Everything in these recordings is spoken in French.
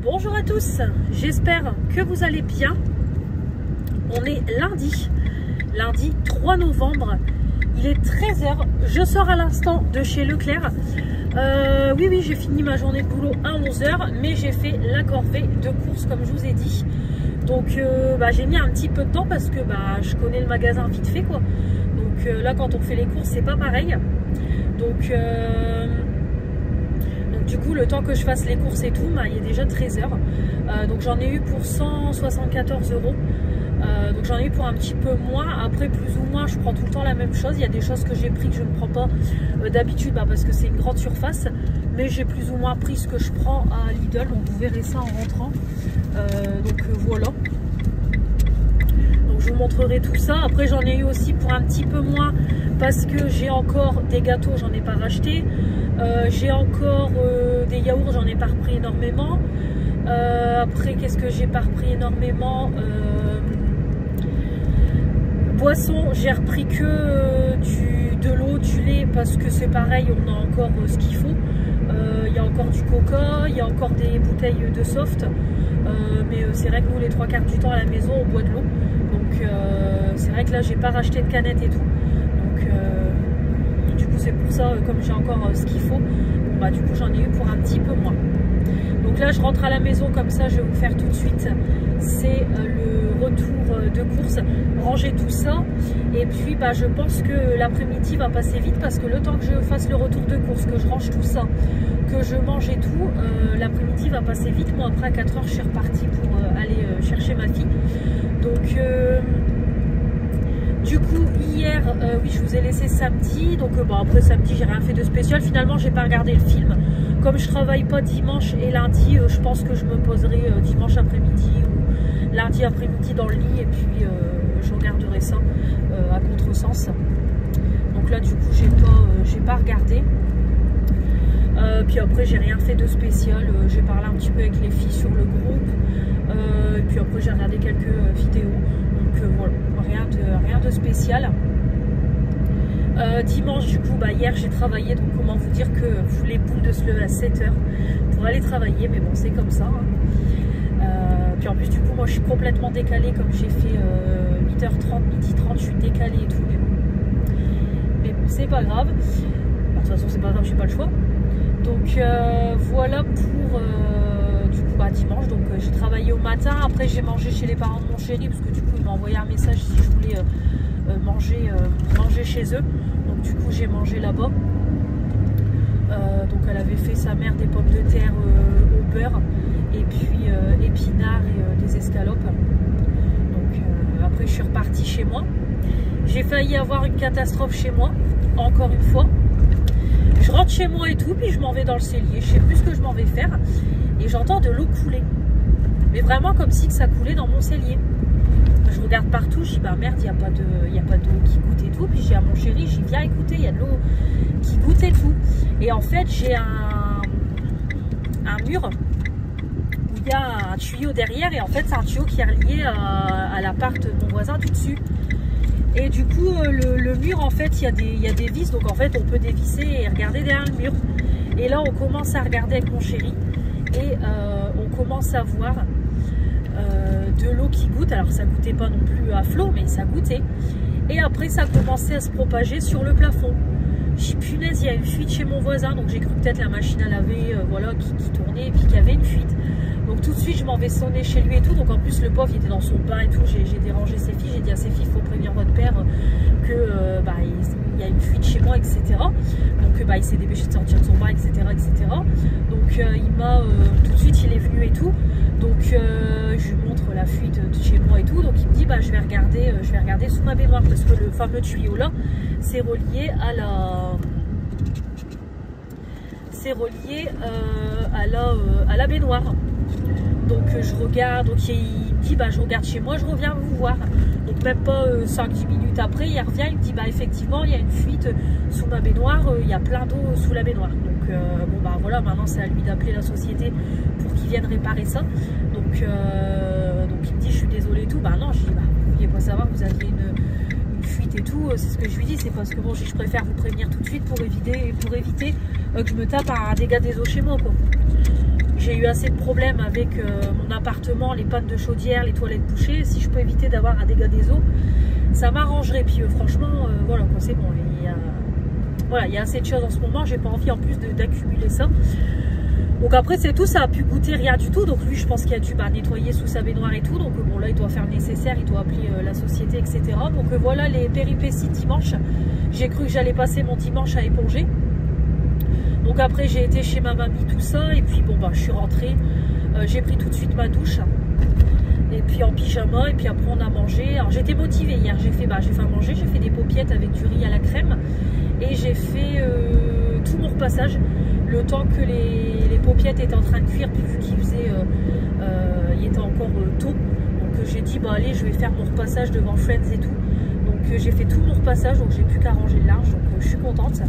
Bonjour à tous, j'espère que vous allez bien. On est lundi 3 novembre, il est 13 h, je sors à l'instant de chez Leclerc. Oui, j'ai fini ma journée de boulot à 11 h, mais j'ai fait la corvée de courses comme je vous ai dit. Donc j'ai mis un petit peu de temps parce que je connais le magasin vite fait quoi. Donc là quand on fait les courses c'est pas pareil. Donc du coup le temps que je fasse les courses et tout, il est déjà 13 h. Donc j'en ai eu pour 174 €. Donc j'en ai eu pour un petit peu moins. Après plus ou moins je prends tout le temps la même chose. Il y a des choses que j'ai pris que je ne prends pas d'habitude parce que c'est une grande surface. Mais j'ai plus ou moins pris ce que je prends à Lidl. Donc vous verrez ça en rentrant. Voilà. Donc je vous montrerai tout ça. Après j'en ai eu aussi pour un petit peu moins parce que j'ai encore des gâteaux, j'en ai pas racheté. J'ai encore des yaourts, j'en ai pas repris énormément. Après qu'est-ce que j'ai pas repris énormément, boisson, j'ai repris que de l'eau, du lait parce que c'est pareil, on a encore ce qu'il faut. Il y a encore du coca, il y a encore des bouteilles de soft. Mais c'est vrai que nous les 3/4 du temps à la maison on boit de l'eau. Donc c'est vrai que là j'ai pas racheté de canettes et tout. Donc du coup c'est pour ça, comme j'ai encore ce qu'il faut, du coup j'en ai eu pour un petit peu moins. Donc là je rentre à la maison, comme ça je vais vous faire tout de suite. C'est le retour de course, ranger tout ça. Et puis je pense que l'après-midi va passer vite parce que le temps que je fasse le retour de course, que je range tout ça, que je mange et tout, l'après-midi va passer vite. Moi après à 4 h je suis repartie pour aller chercher ma fille. Donc du coup hier oui je vous ai laissé samedi. Donc après samedi j'ai rien fait de spécial. Finalement j'ai pas regardé le film. Comme je travaille pas dimanche et lundi, je pense que je me poserai dimanche après-midi ou lundi après-midi dans le lit et puis je regarderai ça à contresens. Donc là du coup j'ai pas regardé. Puis après j'ai rien fait de spécial, j'ai parlé un petit peu avec les filles sur le groupe, et puis après j'ai regardé quelques vidéos. Donc voilà, rien de spécial. Dimanche du coup hier j'ai travaillé, donc comment vous dire que vous les boules de se lever à 7 h pour aller travailler, mais bon c'est comme ça hein. Puis en plus du coup moi je suis complètement décalée, comme j'ai fait 8 h 30, midi 30 je suis décalée et tout, mais bon c'est pas grave. De toute façon c'est pas grave, j'ai pas le choix. Donc voilà pour du coup dimanche. Donc j'ai travaillé au matin, après j'ai mangé chez les parents de mon chéri parce que du coup il m'a envoyé un message si je voulais manger chez eux. Donc du coup j'ai mangé là-bas. Donc elle avait fait sa mère des pommes de terre au beurre et puis épinards et des escalopes. Donc après je suis repartie chez moi. J'ai failli avoir une catastrophe chez moi encore une fois. Je rentre chez moi et tout, puis je m'en vais dans le cellier, je sais plus ce que je m'en vais faire, et j'entends de l'eau couler, mais vraiment comme si que ça coulait dans mon cellier. Je regarde partout, je dis merde, il n'y a pas d'eau qui goûte et tout. Puis j'ai à mon chéri, j'y viens écouter, il y a de l'eau qui goûte et tout. Et en fait j'ai un mur où il y a un tuyau derrière, et en fait c'est un tuyau qui est relié à l'appart de mon voisin du dessus. Et du coup le mur en fait il y a des vis, donc en fait on peut dévisser et regarder derrière le mur. Et là on commence à regarder avec mon chéri et on commence à voir de l'eau qui goûte. Alors ça goûtait pas non plus à flot, mais ça goûtait. Et après ça a commencé à se propager sur le plafond. J'ai dit punaise, il y a une fuite chez mon voisin. Donc j'ai cru peut-être la machine à laver qui tournait et puis qu'il y avait une fuite. Donc tout de suite je m'en vais sonner chez lui et tout. Donc en plus le pauvre il était dans son bain et tout. J'ai dérangé ses filles, j'ai dit à ses filles il faut prévenir votre père que il y a une fuite chez moi, etc. Donc il s'est dépêché de sortir de son bain, etc. Donc il m'a tout de suite il est venu et tout. Donc je lui montre la fuite de chez moi et tout. Donc il me dit je vais regarder sous ma baignoire parce que le fameux tuyau là c'est relié à la baignoire. Donc je regarde, donc il me dit je regarde chez moi, je reviens vous voir. Donc même pas 5-10 minutes après il revient, il me dit effectivement il y a une fuite sous ma baignoire, il y a plein d'eau sous la baignoire. Donc voilà, maintenant c'est à lui d'appeler la société pour qu'ils viennent réparer ça. Donc il me dit je suis désolée et tout. Non, je dis vous pouviez pas savoir que vous aviez une fuite et tout. C'est ce que je lui dis, c'est parce que je préfère vous prévenir tout de suite pour éviter que je me tape un dégât des eaux chez moi quoi. j'ai eu assez de problèmes avec mon appartement, les pannes de chaudière, les toilettes bouchées. Si je peux éviter d'avoir un dégât des eaux, ça m'arrangerait. Puis franchement, voilà, c'est bon. Il y a assez de choses en ce moment. J'ai pas envie en plus d'accumuler ça. Donc après c'est tout, ça a pu goûter rien du tout. Donc lui je pense qu'il a dû nettoyer sous sa baignoire et tout. Donc bon là il doit faire le nécessaire, il doit appeler la société, etc. Donc voilà les péripéties de dimanche. J'ai cru que j'allais passer mon dimanche à éponger. Donc après j'ai été chez ma mamie, tout ça. Et puis bon je suis rentrée. J'ai pris tout de suite ma douche. Et puis en pyjama. Et puis après on a mangé. Alors j'étais motivée hier. J'ai fait à manger. J'ai fait des paupiettes avec du riz à la crème. Et j'ai fait tout mon repassage. Le temps que les paupiettes étaient en train de cuire, puis vu qu'il faisait, il était encore tôt, donc j'ai dit allez, je vais faire mon repassage devant Friends et tout. Donc j'ai fait tout mon repassage, donc j'ai plus qu'à ranger le linge, donc je suis contente.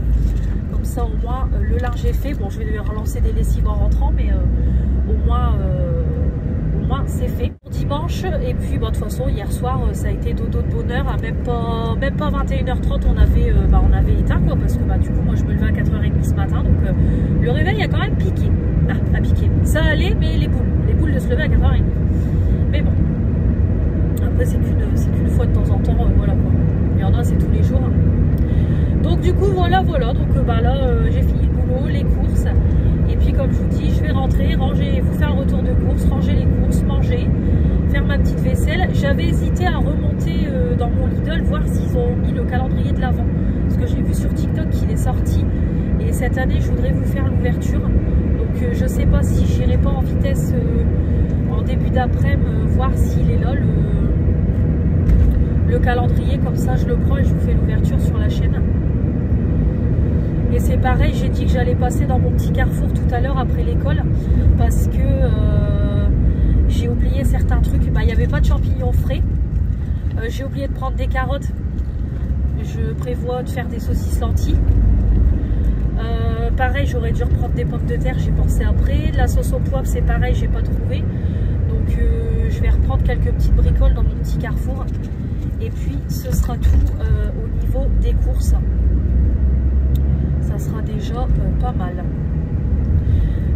Comme ça au moins le linge est fait. Bon, je vais relancer des lessives en rentrant, mais au moins c'est fait. Dimanche, et puis de toute façon hier soir ça a été dodo de bonheur. À même pas 21h30 on avait éteint quoi, parce que du coup moi je me levais à 4h30 ce matin, donc le réveil a quand même piqué. A piqué. Ça allait, mais les boules de se lever à 4h30. Mais bon, après c'est qu'une fois de temps en temps, voilà quoi. Il y en a c'est tous les jours. Donc du coup voilà. Donc là j'ai fini le boulot, les courses. Et puis comme je vous dis, je vais rentrer, ranger, vous faire un retour de course, ranger les courses, manger, faire ma petite vaisselle. J'avais hésité à remonter dans mon Lidl, voir s'ils ont mis le calendrier de l'Avent. Parce que j'ai vu sur TikTok qu'il est sorti. Et cette année, je voudrais vous faire l'ouverture. Donc je sais pas si j'irai pas en vitesse en début d'après-midi, voir s'il est là, le calendrier. Comme ça, je le prends et je vous fais l'ouverture sur la chaîne. Et c'est pareil, j'ai dit que j'allais passer dans mon petit carrefour tout à l'heure après l'école parce que j'ai oublié certains trucs. Il n'y avait pas de champignons frais. J'ai oublié de prendre des carottes. Je prévois de faire des saucisses lentilles. Pareil, j'aurais dû reprendre des pommes de terre, j'ai pensé après. De la sauce au poivre, c'est pareil, j'ai pas trouvé. Donc je vais reprendre quelques petites bricoles dans mon petit carrefour. Et puis ce sera tout au niveau des courses. Ça sera déjà pas mal.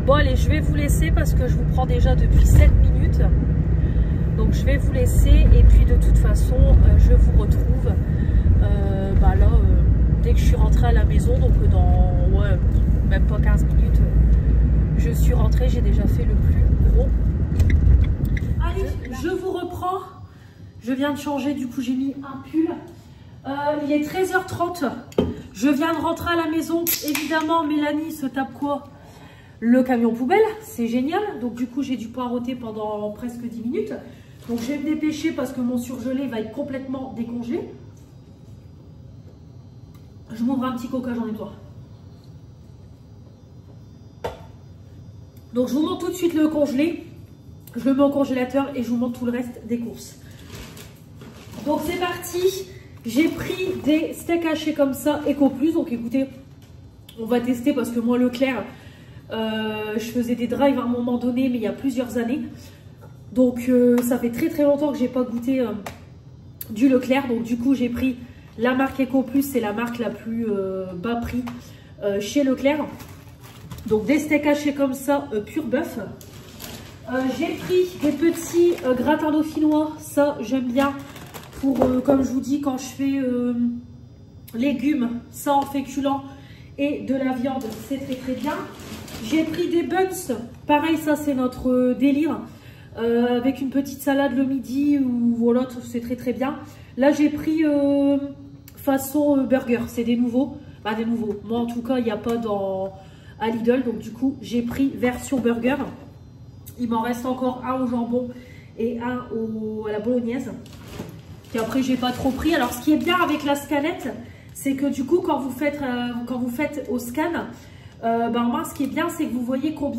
Bon allez, je vais vous laisser parce que je vous prends déjà depuis 7 minutes. Donc je vais vous laisser et puis de toute façon je vous retrouve là dès que je suis rentrée à la maison. Donc dans même pas 15 minutes je suis rentrée, j'ai déjà fait le plus gros. Allez, je vous reprends. Je viens de changer, du coup j'ai mis un pull. Il est 13h30. Je viens de rentrer à la maison. Évidemment, Mélanie se tape quoi? Le camion poubelle. C'est génial. Donc du coup, j'ai dû poireauter pendant presque 10 minutes. Donc je vais me dépêcher parce que mon surgelé va être complètement décongelé. Je m'ouvre un petit coca, j'en ai besoin. Donc je vous montre tout de suite le congelé. Je le mets au congélateur et je vous montre tout le reste des courses. Donc c'est parti. J'ai pris des steaks hachés comme ça, Eco Plus. Donc écoutez, on va tester parce que moi Leclerc, je faisais des drives à un moment donné, mais il y a plusieurs années. Donc ça fait très longtemps que j'ai pas goûté du Leclerc. Donc du coup j'ai pris la marque Eco Plus, c'est la marque la plus bas prix chez Leclerc. Donc des steaks hachés comme ça, pur bœuf. J'ai pris des petits gratins dauphinois, ça j'aime bien. Pour, comme je vous dis, quand je fais légumes sans féculents et de la viande, c'est très bien. J'ai pris des buns, pareil, ça c'est notre délire, avec une petite salade le midi, ou voilà, c'est très bien. Là j'ai pris façon burger, c'est des nouveaux, des nouveaux. Moi en tout cas, il n'y a pas à Lidl, donc du coup j'ai pris version burger. Il m'en reste encore un au jambon et un à la bolognaise. Et après j'ai pas trop pris. Alors ce qui est bien avec la scanette, c'est que du coup quand vous faites au scan, au moins ce qui est bien, c'est que vous voyez pour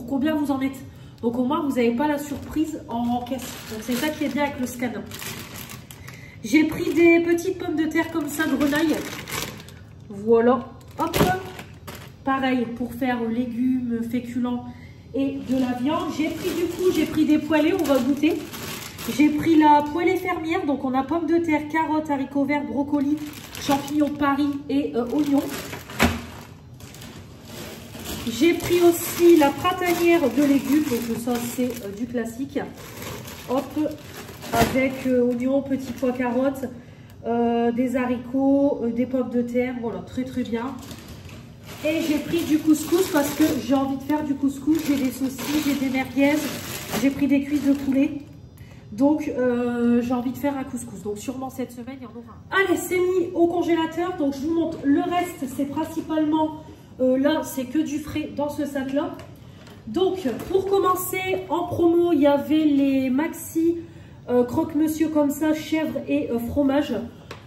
combien vous en êtes. Donc au moins vous n'avez pas la surprise en caisse. Donc c'est ça qui est bien avec le scan. J'ai pris des petites pommes de terre comme ça, grenaille. Voilà, hop. Pareil pour faire légumes, féculents et de la viande. J'ai pris des poêlés, on va goûter. J'ai pris la poêlée fermière, donc on a pommes de terre, carottes, haricots verts, brocolis, champignons de Paris et oignons. J'ai pris aussi la pratanière de légumes, donc ça c'est du classique. Hop, avec oignons, petits pois, carottes, des haricots, des pommes de terre, voilà, très très bien. Et j'ai pris du couscous parce que j'ai envie de faire du couscous. J'ai des saucisses, j'ai des merguez, j'ai pris des cuisses de poulet. Donc j'ai envie de faire un couscous. Donc sûrement cette semaine il y en aura un. Allez, c'est mis au congélateur. Donc je vous montre le reste. C'est principalement là, c'est que du frais dans ce sac là. Donc pour commencer, en promo il y avait les maxi croque-monsieur comme ça, chèvre et fromage.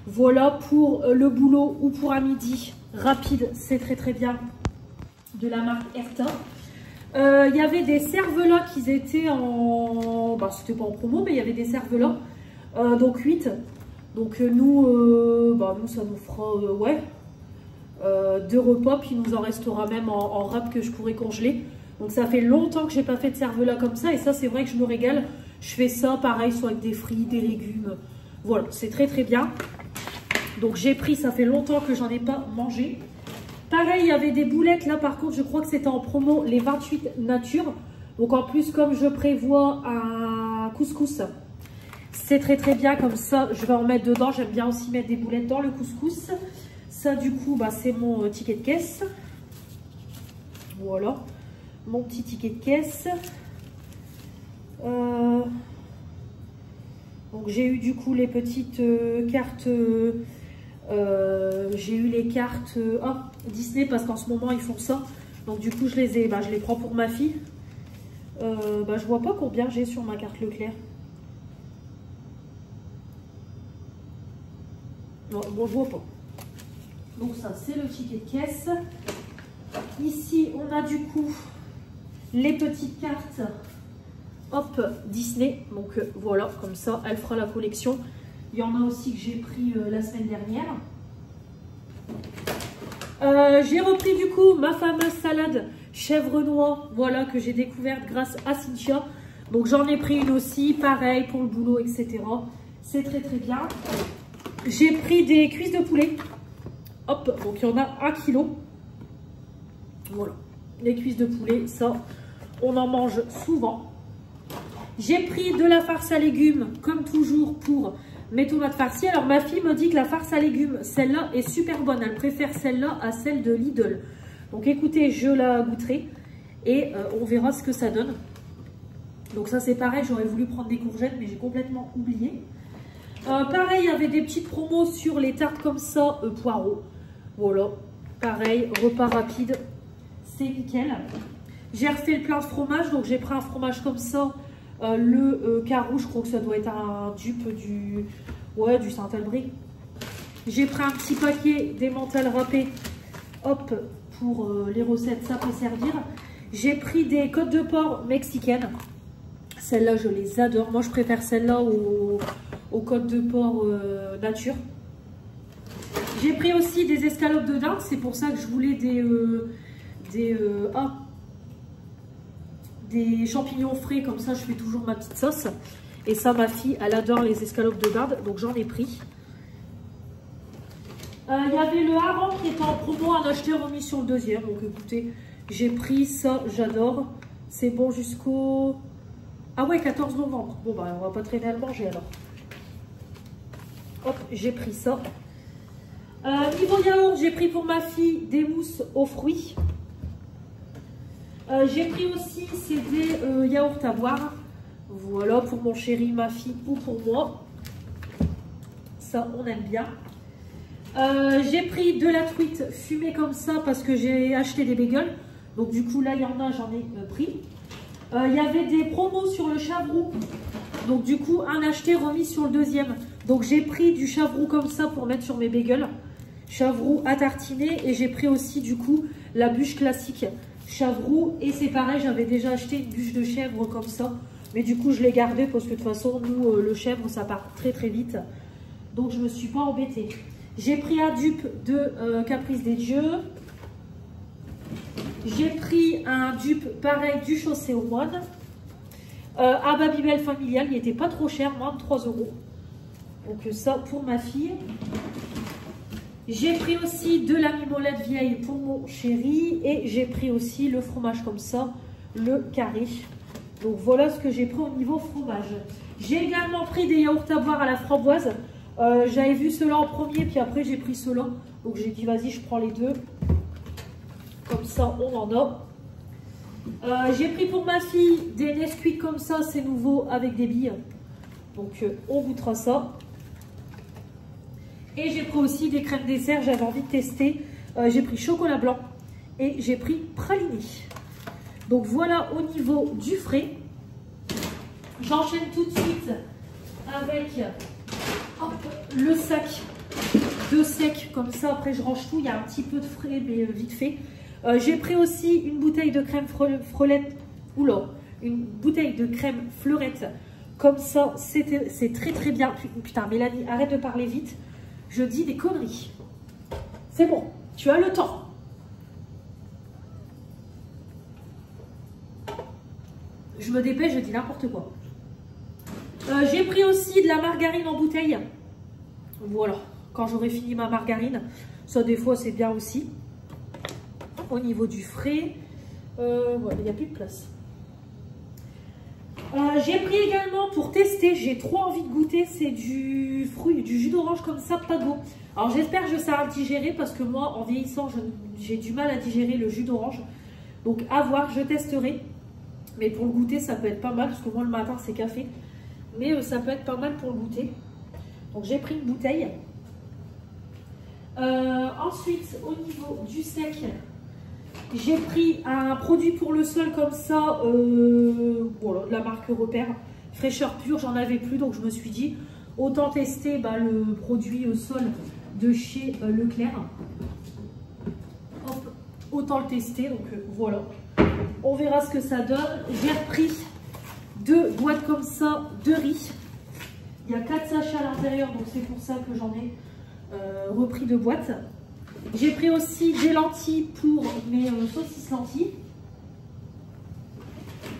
Voilà pour le boulot ou pour un midi rapide, c'est très très bien, de la marque Erta. Il y avait des cervelas qui étaient en... Bah, c'était pas en promo, mais il y avait des cervelas, donc 8. Donc nous, nous ça nous fera, ouais, 2 repas, puis il nous en restera même en râpe que je pourrais congeler. Donc ça fait longtemps que j'ai pas fait de cervelas comme ça, et ça c'est vrai que je me régale. Je fais ça pareil, soit avec des fruits, des légumes, voilà, c'est très très bien. Donc j'ai pris, ça fait longtemps que j'en ai pas mangé. Pareil, il y avait des boulettes là, par contre je crois que c'était en promo, les 28 nature. Donc en plus comme je prévois un couscous, c'est très très bien comme ça, je vais en mettre dedans. J'aime bien aussi mettre des boulettes dans le couscous. Ça du coup, bah, c'est mon ticket de caisse. Voilà, mon petit ticket de caisse. Donc j'ai eu du coup les petites cartes... j'ai eu les cartes Disney parce qu'en ce moment ils font ça. Donc du coup je les prends pour ma fille. Je vois pas combien j'ai sur ma carte Leclerc. Non, bon, je vois pas. Donc ça c'est le ticket de caisse. Ici on a du coup les petites cartes hop Disney. Donc voilà, comme ça elle fera la collection. Il y en a aussi que j'ai pris la semaine dernière. J'ai repris du coup ma fameuse salade chèvre noix, voilà, que j'ai découverte grâce à Cynthia. Donc j'en ai pris une aussi, pareil pour le boulot, etc. C'est très très bien. J'ai pris des cuisses de poulet. Hop, donc il y en a 1 kg. Voilà, les cuisses de poulet, ça, on en mange souvent. J'ai pris de la farce à légumes, comme toujours, pour mes tomates farcies. Alors ma fille me dit que la farce à légumes, celle-là est super bonne. Elle préfère celle-là à celle de Lidl. Donc écoutez, je la goûterai et on verra ce que ça donne. Donc ça c'est pareil, j'aurais voulu prendre des courgettes mais j'ai complètement oublié. Pareil, il y avait des petites promos sur les tartes comme ça, poireaux. Voilà, pareil, repas rapide, c'est nickel. J'ai refait le plein de fromage, donc j'ai pris un fromage comme ça. Le carreau, je crois que ça doit être un dupe du Saint-Albry. J'ai pris un petit paquet d'emmental râpé, hop, pour les recettes, ça peut servir. J'ai pris des côtes de porc mexicaines. Celles-là, je les adore. Moi, je préfère celles-là aux côtes de porc nature. J'ai pris aussi des escalopes de dinde. C'est pour ça que je voulais des champignons frais, comme ça je fais toujours ma petite sauce. Et ça, ma fille, elle adore les escalopes de dinde, donc j'en ai pris. Il y avait le hareng qui était en promo, un acheteur remis sur le deuxième. Donc écoutez, j'ai pris ça, j'adore. C'est bon jusqu'au... Ah ouais, 14 novembre. Bon bah on va pas traîner à le manger alors. Hop, j'ai pris ça. Niveau yaourt, j'ai pris pour ma fille des mousses aux fruits. J'ai pris aussi, c'est des yaourts à boire. Voilà, pour mon chéri, ma fille ou pour moi. Ça, on aime bien. J'ai pris de la truite fumée comme ça parce que j'ai acheté des bagels. Donc du coup, là, il y en a, j'en ai pris. Il y avait des promos sur le chavroux. Donc du coup, un acheté remis sur le deuxième. Donc j'ai pris du chavroux comme ça pour mettre sur mes bagels. Chavroux à tartiner. Et j'ai pris aussi du coup la bûche classique chavroux. Et c'est pareil, j'avais déjà acheté une bûche de chèvre comme ça. Mais du coup, je l'ai gardée parce que de toute façon, nous, le chèvre, ça part très très vite. Donc je me suis pas embêtée. J'ai pris un dupe de Caprice des Dieux. J'ai pris un dupe pareil du Chaussée aux Moines. À Babybel familial, il n'était pas trop cher, moins de 3 €. Donc ça pour ma fille. J'ai pris aussi de la mimolette vieille pour mon chéri. Et j'ai pris aussi le fromage comme ça, le carré. Donc voilà ce que j'ai pris au niveau fromage. J'ai également pris des yaourts à boire à la framboise. J'avais vu ceux-là en premier, puis après j'ai pris ceux-là. Donc j'ai dit vas-y, je prends les deux. Comme ça, on en a. J'ai pris pour ma fille des Nesquik comme ça, c'est nouveau avec des billes. Donc on goûtera ça. Et j'ai pris aussi des crèmes dessert, j'avais envie de tester. J'ai pris chocolat blanc et j'ai pris praliné. Donc voilà au niveau du frais. J'enchaîne tout de suite avec hop, le sac de sec. Comme ça, après je range tout. Il y a un petit peu de frais, mais vite fait. J'ai pris aussi une bouteille de crème fleurette. Oula, une bouteille de crème fleurette. Comme ça, c'est très très bien. Putain, Mélanie, arrête de parler vite. Je dis des conneries. C'est bon, tu as le temps. Je me dépêche, je dis n'importe quoi. J'ai pris aussi de la margarine en bouteille. Voilà, quand j'aurai fini ma margarine. Ça, des fois, c'est bien aussi. Au niveau du frais, voilà, il n'y a plus de place. J'ai pris également pour tester, j'ai trop envie de goûter, c'est du jus d'orange comme ça, Pago. Alors j'espère que je saurai le digérer parce que moi, en vieillissant, j'ai du mal à digérer le jus d'orange. Donc à voir, je testerai. Mais pour le goûter, ça peut être pas mal parce que moi le matin c'est café. Mais ça peut être pas mal pour le goûter. Donc j'ai pris une bouteille. Ensuite, au niveau du sec, j'ai pris un produit pour le sol comme ça, voilà, de la marque Repère, fraîcheur pure, j'en avais plus donc je me suis dit autant tester le produit au sol de chez Leclerc. Hop, autant le tester, donc voilà, on verra ce que ça donne. J'ai repris 2 boîtes comme ça de riz, il y a 4 sachets à l'intérieur donc c'est pour ça que j'en ai repris 2 boîtes. J'ai pris aussi des lentilles pour mes saucisses lentilles.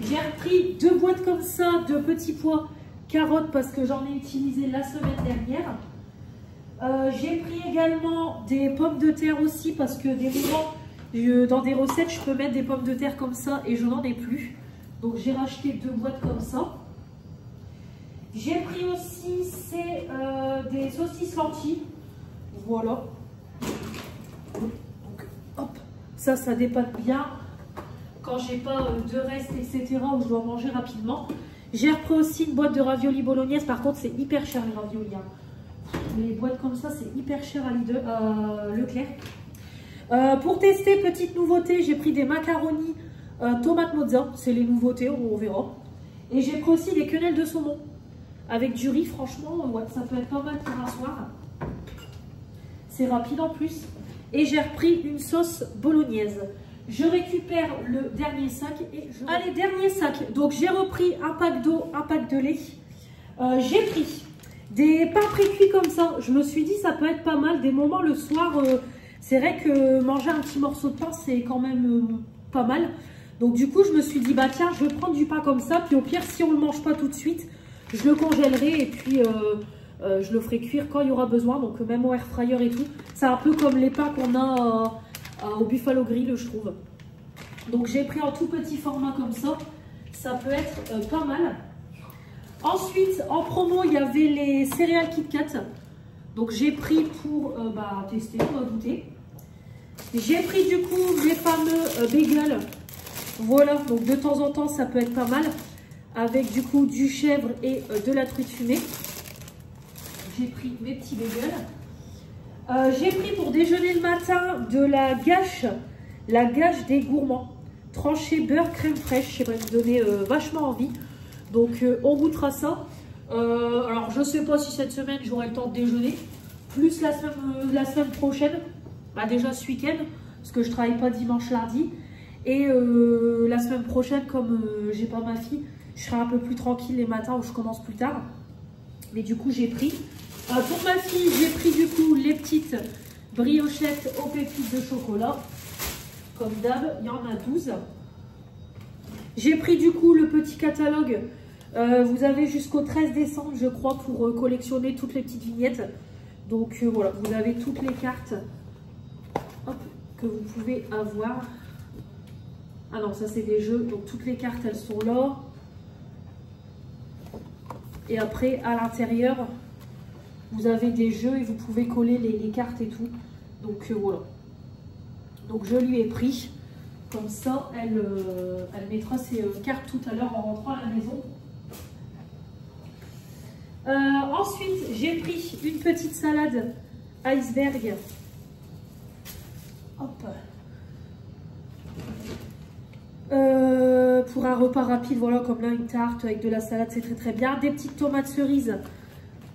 J'ai repris 2 boîtes comme ça de petits pois carottes parce que j'en ai utilisé la semaine dernière. J'ai pris également des pommes de terre aussi parce que des moments, dans des recettes, je peux mettre des pommes de terre comme ça et je n'en ai plus. Donc j'ai racheté 2 boîtes comme ça. J'ai pris aussi des saucisses lentilles. Voilà. Donc, hop, ça dépasse bien quand j'ai pas de reste, etc. où je dois manger rapidement. J'ai repris aussi une boîte de raviolis bolognaise. Par contre, c'est hyper cher les raviolis. Hein. Les boîtes comme ça, c'est hyper cher à Leclerc. Pour tester, petite nouveauté, j'ai pris des macaronis tomate mozza. C'est les nouveautés, on verra. Et j'ai pris aussi des quenelles de saumon avec du riz. Franchement, ouais, ça peut être pas mal pour un soir. C'est rapide en plus. Et j'ai repris une sauce bolognaise. Je récupère le dernier sac. Allez, dernier sac. Donc j'ai repris un pack d'eau, un pack de lait. J'ai pris des pains pré-cuits comme ça. Je me suis dit ça peut être pas mal. Des moments le soir, c'est vrai que manger un petit morceau de pain, c'est quand même pas mal. Donc du coup, je me suis dit, bah tiens, je vais prendre du pain comme ça. Puis au pire, si on ne le mange pas tout de suite, je le congèlerai et puis... je le ferai cuire quand il y aura besoin, donc même au air fryer et tout. C'est un peu comme les pains qu'on a au Buffalo Grill, je trouve. Donc j'ai pris un tout petit format comme ça. Ça peut être pas mal. Ensuite, en promo, il y avait les céréales Kit Kat. Donc j'ai pris pour tester, on va goûter. J'ai pris du coup les fameux bagels. Voilà, donc de temps en temps, ça peut être pas mal. Avec du coup du chèvre et de la truite fumée. J'ai pris mes petits bagels. J'ai pris pour déjeuner le matin de la gâche des gourmands. Tranché beurre crème fraîche. Ça va me donner vachement envie. Donc on goûtera ça. Alors je ne sais pas si cette semaine j'aurai le temps de déjeuner. Plus la semaine prochaine. Bah, déjà ce week-end. Parce que je ne travaille pas dimanche, lundi. Et la semaine prochaine, comme j'ai pas ma fille, je serai un peu plus tranquille les matins où je commence plus tard. Mais du coup j'ai pris. Pour ma fille, j'ai pris du coup les petites briochettes aux pépites de chocolat. Comme d'hab, il y en a 12. J'ai pris du coup le petit catalogue. Vous avez jusqu'au 13 décembre, je crois, pour collectionner toutes les petites vignettes. Donc voilà, vous avez toutes les cartes, hop, que vous pouvez avoir. Ah non, ça c'est des jeux, donc toutes les cartes elles sont là. Et après à l'intérieur, vous avez des jeux et vous pouvez coller les cartes et tout. Donc voilà. Donc je lui ai pris, comme ça elle mettra ses cartes tout à l'heure en rentrant à la maison. Ensuite, j'ai pris une petite salade iceberg. Hop. Pour un repas rapide, voilà, comme là, une tarte avec de la salade, c'est très très bien. Des petites tomates cerises.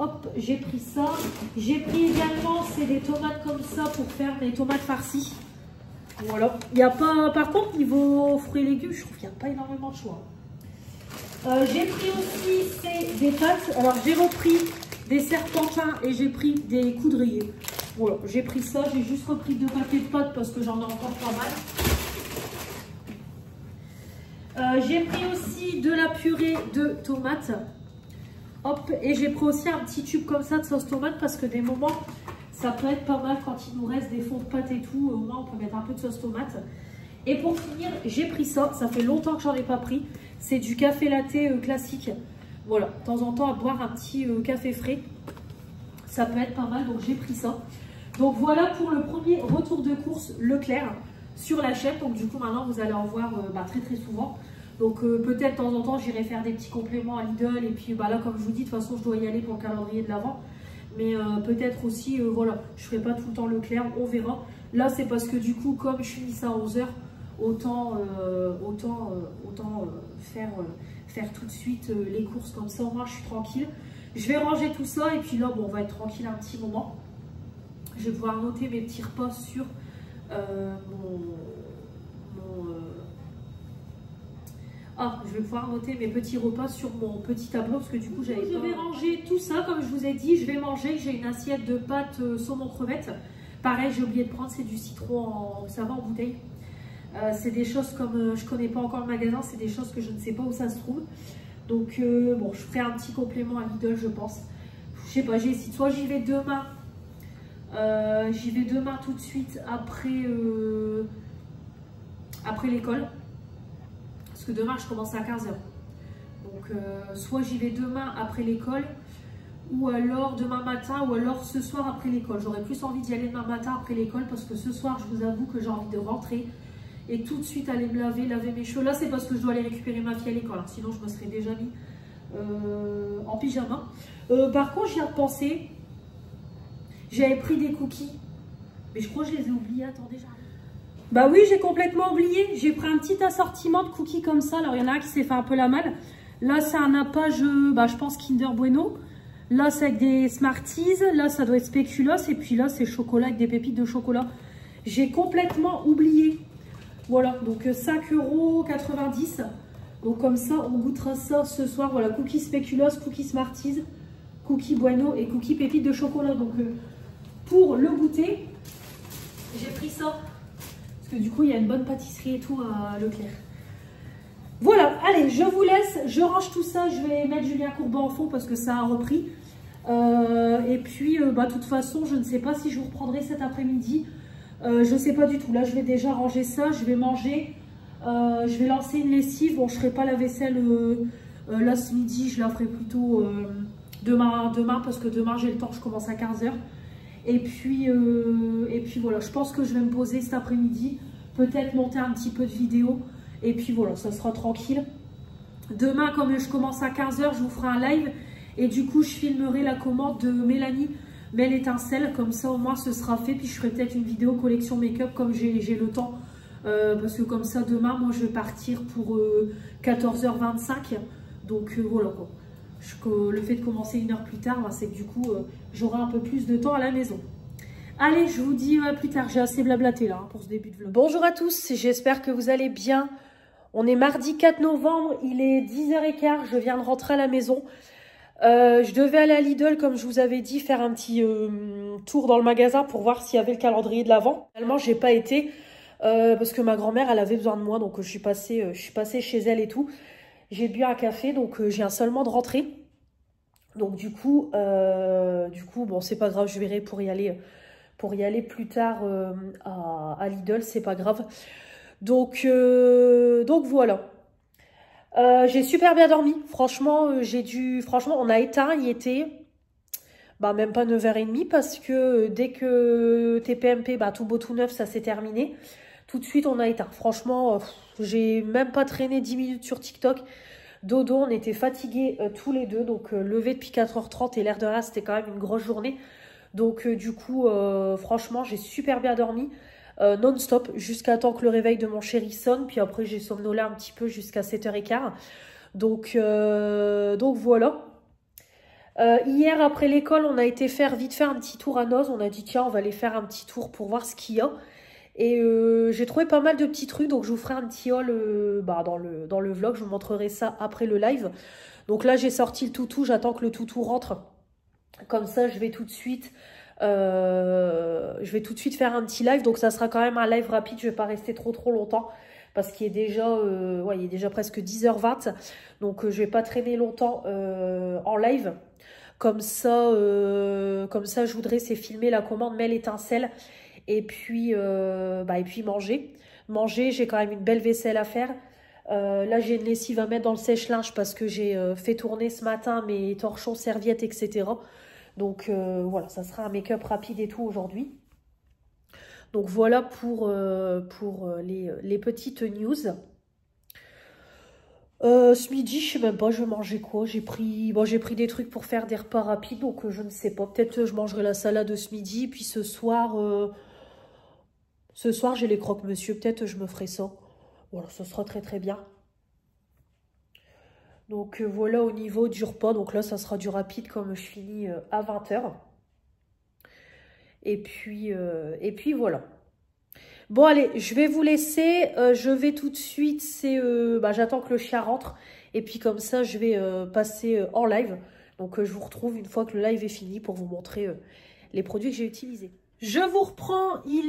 Hop, j'ai pris ça. J'ai pris également, c'est des tomates comme ça pour faire des tomates farcies. Voilà. Il n'y a pas, par contre, niveau fruits et légumes, je trouve qu'il n'y a pas énormément de choix. J'ai pris aussi des pâtes. Alors j'ai repris des serpentins et j'ai pris des coudriers. Voilà, j'ai pris ça. J'ai juste repris 2 paquets de pâtes parce que j'en ai encore pas mal. J'ai pris aussi de la purée de tomates. Hop, et j'ai pris aussi un petit tube comme ça de sauce tomate parce que des moments, ça peut être pas mal quand il nous reste des fonds de pâtes et tout. Au moins, on peut mettre un peu de sauce tomate. Et pour finir, j'ai pris ça. Ça fait longtemps que j'en ai pas pris. C'est du café latte classique. Voilà, de temps en temps à boire un petit café frais. Ça peut être pas mal, donc j'ai pris ça. Donc voilà pour le premier retour de course Leclerc sur la chaîne. Donc du coup maintenant vous allez en voir très très souvent. Donc peut-être de temps en temps j'irai faire des petits compléments à Lidl. Et puis là comme je vous dis, de toute façon je dois y aller pour le calendrier de l'Avent. Mais peut-être aussi, voilà, je ferai pas tout le temps Leclerc, on verra. Là c'est parce que du coup comme je finis ça à 11 h, autant faire tout de suite les courses comme ça, au moins je suis tranquille. Je vais ranger tout ça et puis là bon, on va être tranquille un petit moment. Je vais pouvoir noter mes petits repas sur je vais pouvoir noter mes petits repas sur mon petit tableau parce que du coup je vais ranger tout ça comme je vous ai dit. Je vais manger, j'ai une assiette de pâtes saumon crevette. Pareil, j'ai oublié de prendre, c'est du citron en bouteille. C'est des choses comme je connais pas encore le magasin, c'est des choses que je ne sais pas où ça se trouve. Donc bon, je ferai un petit complément à Lidl, je pense. Je sais pas, j'hésite. Soit j'y vais demain. J'y vais demain tout de suite après l'école. Parce que demain je commence à 15 h. Donc soit j'y vais demain après l'école, ou alors demain matin, ou alors ce soir après l'école. J'aurais plus envie d'y aller demain matin après l'école parce que ce soir je vous avoue que j'ai envie de rentrer et tout de suite aller me laver mes cheveux. Là c'est parce que je dois aller récupérer ma fille à l'école, hein. Sinon je me serais déjà mis en pyjama. Par contre j'y ai repensé, j'avais pris des cookies, mais je crois que je les ai oubliés. Attendez, j'arrive. Bah oui, j'ai complètement oublié, j'ai pris un petit assortiment de cookies comme ça. Alors il y en a un qui s'est fait un peu la malle. Là c'est un nappage, je pense Kinder Bueno. Là c'est avec des Smarties, là ça doit être spéculoos, et puis là c'est chocolat avec des pépites de chocolat. J'ai complètement oublié. Voilà, donc 5,90 €. Donc comme ça, on goûtera ça ce soir. Voilà, cookies spéculoos, cookies Smarties, cookies Bueno et cookies pépites de chocolat. Donc pour le goûter, j'ai pris ça. Parce que du coup, il y a une bonne pâtisserie et tout à Leclerc. Voilà, allez, je vous laisse. Je range tout ça. Je vais mettre Julien Courbet en fond parce que ça a repris. Et puis, de toute façon, je ne sais pas si je vous reprendrai cet après-midi. Je ne sais pas du tout. Là, je vais déjà ranger ça. Je vais manger. Je vais lancer une lessive. Bon, je ne ferai pas la vaisselle là ce midi. Je la ferai plutôt demain parce que demain, j'ai le temps. Je commence à 15 h. Et puis voilà, je pense que je vais me poser cet après-midi. Peut-être monter un petit peu de vidéo. Et puis voilà, ça sera tranquille. Demain, comme je commence à 15 h, je vous ferai un live. Et du coup, je filmerai la commande de Mélanie Belle Étincelle. Comme ça, au moins, ce sera fait. Puis je ferai peut-être une vidéo collection make-up comme j'ai le temps. Parce que comme ça, demain, moi, je vais partir pour 14 h 25. Donc voilà quoi. Le fait de commencer 1 heure plus tard, c'est que du coup, j'aurai un peu plus de temps à la maison. Allez, je vous dis à plus tard. J'ai assez blablaté là pour ce début de vlog. Bonjour à tous, j'espère que vous allez bien. On est mardi 4 novembre, il est 10 h 15, je viens de rentrer à la maison. Je devais aller à Lidl, comme je vous avais dit, faire un petit tour dans le magasin pour voir s'il y avait le calendrier de l'Avent. Finalement, j'ai pas été parce que ma grand-mère, elle avait besoin de moi, donc je suis passée chez elle et tout. J'ai bu un café, donc je viens seulement de rentrer. Donc du coup bon, c'est pas grave, je verrai pour y aller plus tard à Lidl, c'est pas grave. Donc voilà. J'ai super bien dormi. Franchement, franchement, on a éteint, il était bah, même pas 9h30 parce que dès que TPMP, bah, tout beau tout neuf, ça s'est terminé. Tout de suite, on a éteint. Franchement, j'ai même pas traîné 10 minutes sur TikTok. Dodo, on était fatigués tous les deux. Donc, levé depuis 4h30 et l'air de rien, c'était quand même une grosse journée. Donc, du coup, franchement, j'ai super bien dormi. Non-stop, jusqu'à temps que le réveil de mon chéri sonne. Puis après, j'ai somnolé un petit peu jusqu'à 7h15. Donc voilà. Hier, après l'école, on a été vite faire un petit tour à Noz. On a dit, tiens, on va aller faire un petit tour pour voir ce qu'il y a. Et j'ai trouvé pas mal de petits trucs. Donc, je vous ferai un petit haul bah, dans le vlog. Je vous montrerai ça après le live. Donc là, j'ai sorti le toutou. J'attends que le toutou rentre. Comme ça, je vais tout de suite faire un petit live. Donc, ça sera quand même un live rapide. Je ne vais pas rester trop longtemps. Parce qu'il est déjà, il est déjà presque 10h20. Donc, je ne vais pas traîner longtemps en live. Comme ça, je voudrais, c'est filmer la commande Mêle Étincelle. Et puis manger. Manger, j'ai quand même une belle vaisselle à faire. Là, j'ai une lessive à mettre dans le sèche-linge parce que j'ai fait tourner ce matin mes torchons, serviettes, etc. Donc, voilà, ça sera un make-up rapide et tout aujourd'hui. Donc, voilà pour les petites news. Ce midi, je sais même pas, je vais manger quoi. J'ai pris des trucs pour faire des repas rapides, donc je ne sais pas. Peut-être je mangerai la salade ce midi, puis ce soir, j'ai les croque-monsieur. Peut-être je me ferai ça. Voilà, ce sera très bien. Donc voilà au niveau du repas. Donc là, ça sera du rapide comme je finis à 20h. Et puis voilà. Bon, allez, je vais vous laisser. Je vais tout de suite. J'attends que le chien rentre. Et puis comme ça, je vais passer en live. Donc je vous retrouve une fois que le live est fini pour vous montrer les produits que j'ai utilisés. Je vous reprends. Il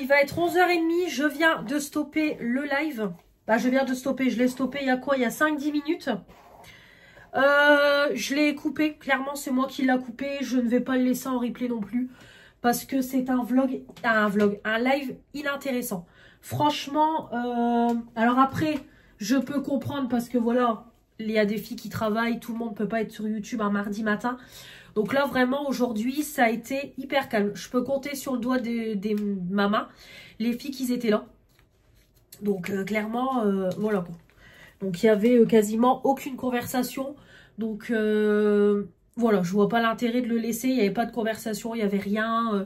va être 11h30. Je viens de stopper le live. Je l'ai stoppé il y a quoi? Il y a 5-10 minutes. Je l'ai coupé. Clairement, c'est moi qui l'ai coupé. Je ne vais pas le laisser en replay non plus. Parce que c'est un live inintéressant. Franchement, alors après, je peux comprendre parce que voilà, il y a des filles qui travaillent, tout le monde ne peut pas être sur YouTube un mardi matin. Donc là, vraiment, aujourd'hui, ça a été hyper calme. Je peux compter sur le doigt des mamas, les filles qui étaient là. Donc clairement, voilà. Donc il y avait quasiment aucune conversation. Donc voilà, je vois pas l'intérêt de le laisser. Il n'y avait pas de conversation, il n'y avait rien.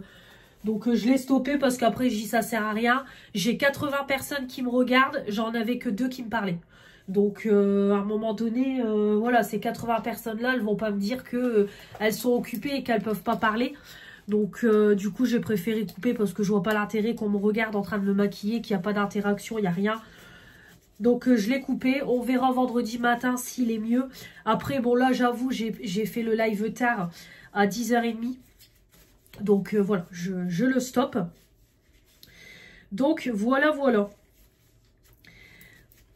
Donc je l'ai stoppé parce qu'après je dis ça sert à rien. J'ai 80 personnes qui me regardent, j'en avais que 2 qui me parlaient. Donc à un moment donné, voilà, ces 80 personnes-là, elles vont pas me dire que elles sont occupées et qu'elles peuvent pas parler. Donc du coup j'ai préféré couper parce que je vois pas l'intérêt qu'on me regarde en train de me maquiller, qu'il n'y a pas d'interaction, il n'y a rien. Donc je l'ai coupé, on verra vendredi matin s'il est mieux. Après bon là j'avoue j'ai fait le live tard à 10h30. Donc voilà, je le stoppe. Donc voilà.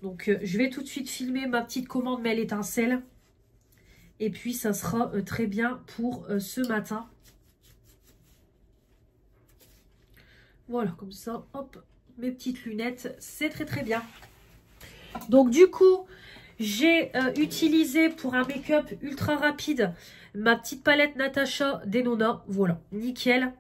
Donc je vais tout de suite filmer ma petite commande Mêle Étincelle. Et puis ça sera très bien pour ce matin. Voilà, comme ça, hop, mes petites lunettes, c'est très bien. Donc du coup, j'ai utilisé pour un make-up ultra rapide ma petite palette Natasha Denona. Voilà, nickel.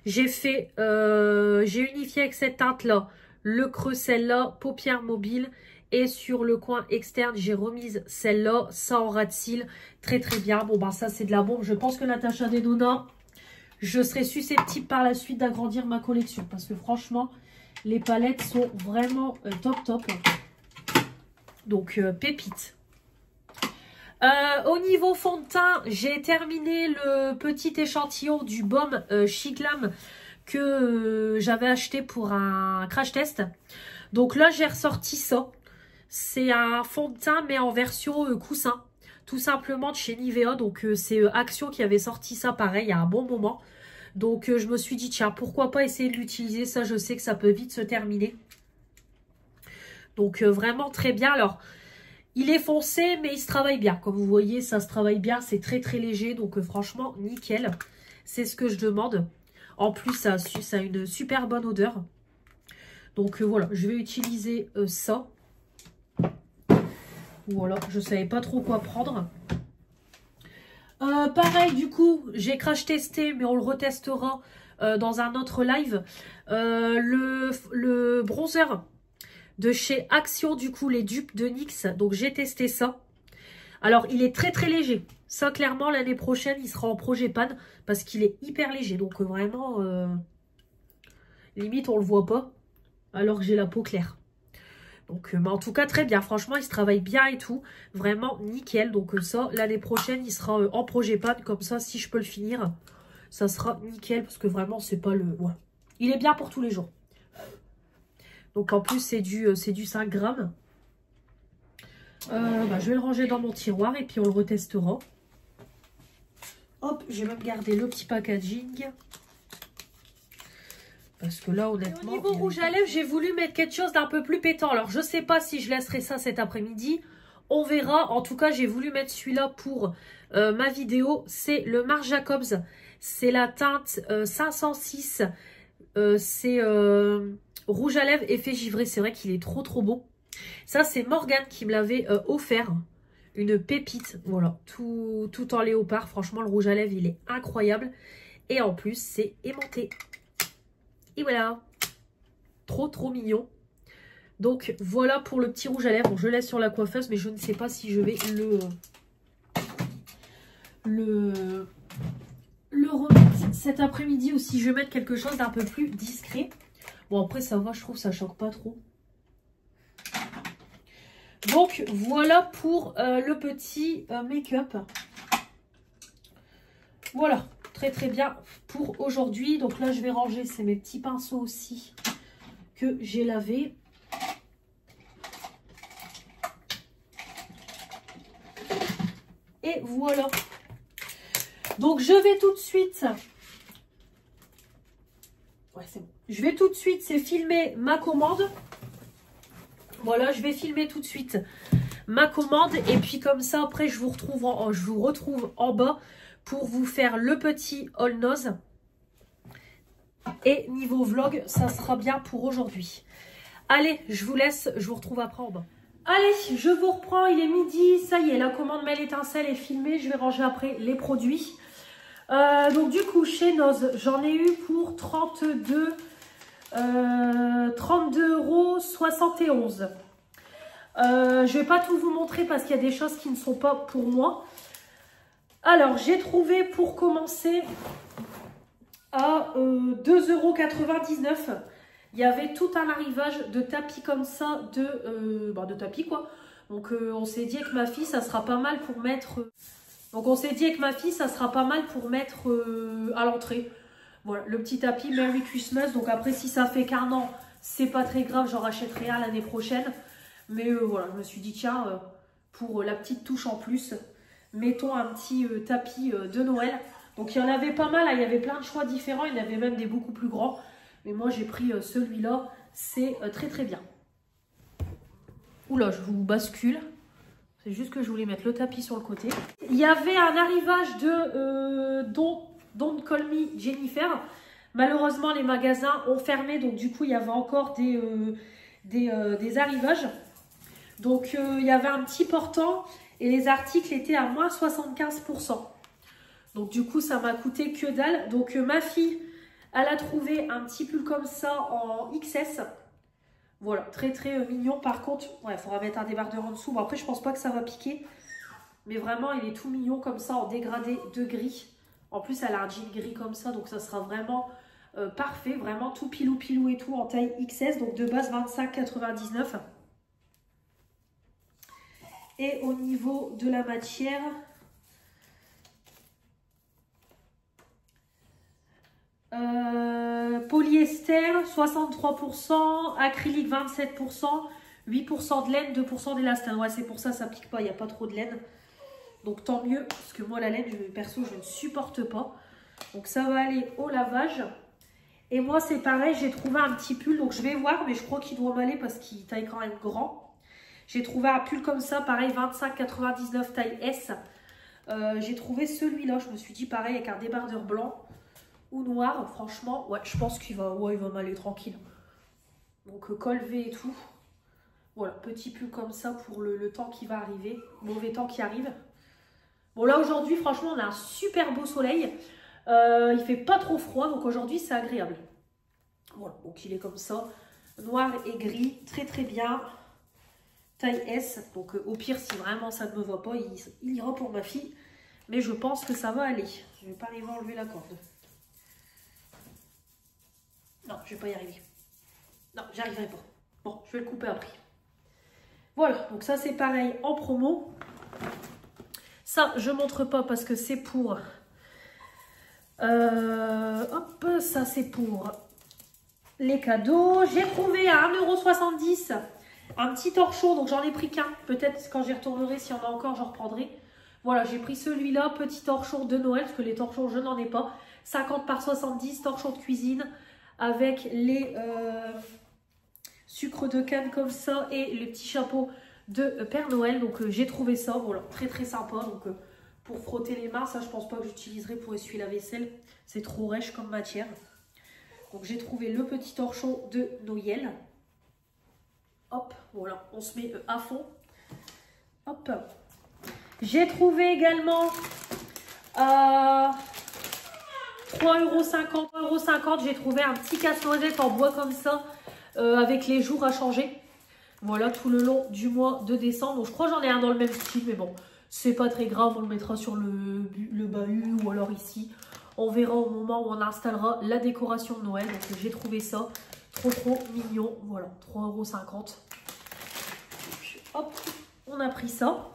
J'ai unifié avec cette teinte-là le creux, celle-là, paupières mobiles. Et sur le coin externe, j'ai remise celle-là, ça en ras de cils. Très bien. Bon, ben ça, c'est de la bombe. Je pense que Natasha Denona, je serai susceptible par la suite d'agrandir ma collection. Parce que franchement, les palettes sont vraiment top. Donc, pépite. Au niveau fond de teint, j'ai terminé le petit échantillon du baume She Glam que j'avais acheté pour un crash test. Donc là, j'ai ressorti ça. C'est un fond de teint, mais en version coussin. Tout simplement de chez Nivea. Donc, c'est Action qui avait sorti ça pareil il y a un bon moment. Donc, je me suis dit, tiens, pourquoi pas essayer de l'utiliser. Ça, je sais que ça peut vite se terminer. Donc, vraiment très bien. Alors, Il est foncé, mais il se travaille bien. Comme vous voyez, ça se travaille bien. C'est très très léger. Donc franchement, nickel. C'est ce que je demande. En plus, ça a une super bonne odeur. Donc voilà, je vais utiliser ça. Voilà, je ne savais pas trop quoi prendre. Pareil, du coup, j'ai crash testé, mais on le retestera dans un autre live. Le bronzer de chez Action, du coup, les dupes de NYX. Donc, j'ai testé ça. Alors, il est très, très léger. Ça, clairement, l'année prochaine, il sera en projet pan parce qu'il est hyper léger. Donc, vraiment, limite, on le voit pas alors que j'ai la peau claire. Donc, mais en tout cas, très bien. Franchement, il se travaille bien et tout. Vraiment nickel. Donc, ça, l'année prochaine, il sera en projet pan. Comme ça, si je peux le finir, ça sera nickel. Parce que vraiment, c'est pas le... Ouais. Il est bien pour tous les jours. Donc, en plus, c'est du 5 grammes. Je vais le ranger dans mon tiroir et puis on le retestera. Hop, je vais même garder le petit packaging. Parce que là, honnêtement... Au niveau rouge à lèvres, j'ai voulu mettre quelque chose d'un peu plus pétant. Alors, je sais pas si je laisserai ça cet après-midi. On verra. En tout cas, j'ai voulu mettre celui-là pour ma vidéo. C'est le Marc Jacobs. C'est la teinte 506. C'est rouge à lèvres effet givré. C'est vrai qu'il est trop, trop beau. Ça, c'est Morgane qui me l'avait offert. Une pépite. Voilà, tout en léopard. Franchement, le rouge à lèvres, il est incroyable. Et en plus, c'est aimanté. Et voilà, trop trop mignon. Donc voilà pour le petit rouge à lèvres. Bon, je laisse sur la coiffeuse, mais je ne sais pas si je vais le remettre cet après-midi ou si je vais mettre quelque chose d'un peu plus discret. Bon, après ça va, je trouve ça choque pas trop. Donc voilà pour le petit make-up. Voilà. Très très bien pour aujourd'hui. Donc là je vais ranger, c'est mes petits pinceaux aussi que j'ai lavés. Et voilà. Donc je vais tout de suite. Ouais, c'est bon. Je vais tout de suite, c'est filmer ma commande. Voilà, je vais filmer tout de suite ma commande. Et puis comme ça, après je vous retrouve en bas pour vous faire le petit haul nose. Et niveau vlog, ça sera bien pour aujourd'hui. Allez, je vous laisse, je vous retrouve après en bas. Allez, je vous reprends, il est midi, ça y est, la commande Mêle Étincelle est filmée. Je vais ranger après les produits. Donc du coup, chez Nose, j'en ai eu pour 32,71 €. Je vais pas tout vous montrer parce qu'il y a des choses qui ne sont pas pour moi. Alors, j'ai trouvé pour commencer à 2,99 €. Il y avait tout un arrivage de tapis comme ça, de tapis quoi. Donc, on s'est dit avec ma fille, ça sera pas mal pour mettre... à l'entrée. Voilà, le petit tapis Merry Christmas. Donc après, si ça fait qu'un an, c'est pas très grave, j'en rachèterai un l'année prochaine. Mais voilà, je me suis dit, tiens, pour la petite touche en plus... mettons un petit tapis de Noël. Donc il y en avait pas mal, hein, il y avait plein de choix différents, il y en avait même des beaucoup plus grands. Mais moi j'ai pris celui-là, c'est très très bien. Oula, je vous bascule. C'est juste que je voulais mettre le tapis sur le côté. Il y avait un arrivage de Don't Call Me Jennifer. Malheureusement les magasins ont fermé, donc du coup il y avait encore des arrivages. Donc il y avait un petit portant. Et les articles étaient à moins 75%. Donc du coup, ça m'a coûté que dalle. Donc ma fille, elle a trouvé un petit pull comme ça en XS. Voilà, très très mignon. Par contre, ouais, il faudra mettre un débardeur en dessous. Bon, après, je pense pas que ça va piquer. Mais vraiment, il est tout mignon comme ça en dégradé de gris. En plus, elle a un jean gris comme ça. Donc ça sera vraiment parfait. Vraiment tout pilou pilou et tout en taille XS. Donc de base, 25,99 €. Et au niveau de la matière, polyester 63%, acrylique 27%, 8% de laine, 2% d'élastane. Ouais, c'est pour ça, ça pique pas, il n'y a pas trop de laine. Donc tant mieux, parce que moi la laine, perso, je ne supporte pas. Donc ça va aller au lavage. Et moi c'est pareil, j'ai trouvé un petit pull, donc je vais voir, mais je crois qu'il doit m'aller parce qu'il taille quand même grand. J'ai trouvé un pull comme ça, pareil, 25,99 taille S. J'ai trouvé celui-là, je me suis dit pareil, avec un débardeur blanc ou noir. Franchement, ouais, je pense qu'il va, ouais, il va m'aller tranquille. Donc col V et tout. Voilà, petit pull comme ça pour le temps qui va arriver. Mauvais temps qui arrive. Bon là aujourd'hui, franchement, on a un super beau soleil. Il fait pas trop froid, donc aujourd'hui c'est agréable. Voilà, donc il est comme ça. Noir et gris, très très bien. Taille S, donc au pire, si vraiment ça ne me va pas, il ira pour ma fille. Mais je pense que ça va aller. Je ne vais pas arriver à enlever la corde. Non, je ne vais pas y arriver. Non, j'y arriverai pas. Bon, je vais le couper après. Voilà, donc ça c'est pareil en promo. Ça, je ne montre pas parce que c'est pour... hop, ça c'est pour les cadeaux. J'ai trouvé à 1,70 €. Un petit torchon, donc j'en ai pris qu'un. Peut-être quand j'y retournerai, s'il y en a encore, j'en reprendrai. Voilà, j'ai pris celui-là, petit torchon de Noël, parce que les torchons, je n'en ai pas. 50 par 70, torchon de cuisine, avec les sucres de canne comme ça, et le petit chapeau de Père Noël. Donc j'ai trouvé ça, voilà, très très sympa. Donc pour frotter les mains, ça je pense pas que j'utiliserai pour essuyer la vaisselle. C'est trop rêche comme matière. Donc j'ai trouvé le petit torchon de Noël. Hop, voilà, on se met à fond. Hop. J'ai trouvé également 3,50 €. J'ai trouvé un petit casse-noisette en bois comme ça, avec les jours à changer. Voilà, tout le long du mois de décembre. Donc je crois que j'en ai un dans le même style, mais bon, c'est pas très grave. On le mettra sur le bahut ou alors ici. On verra au moment où on installera la décoration de Noël. Donc j'ai trouvé ça. Trop mignon, voilà, 3,50 €. Hop, on a pris ça.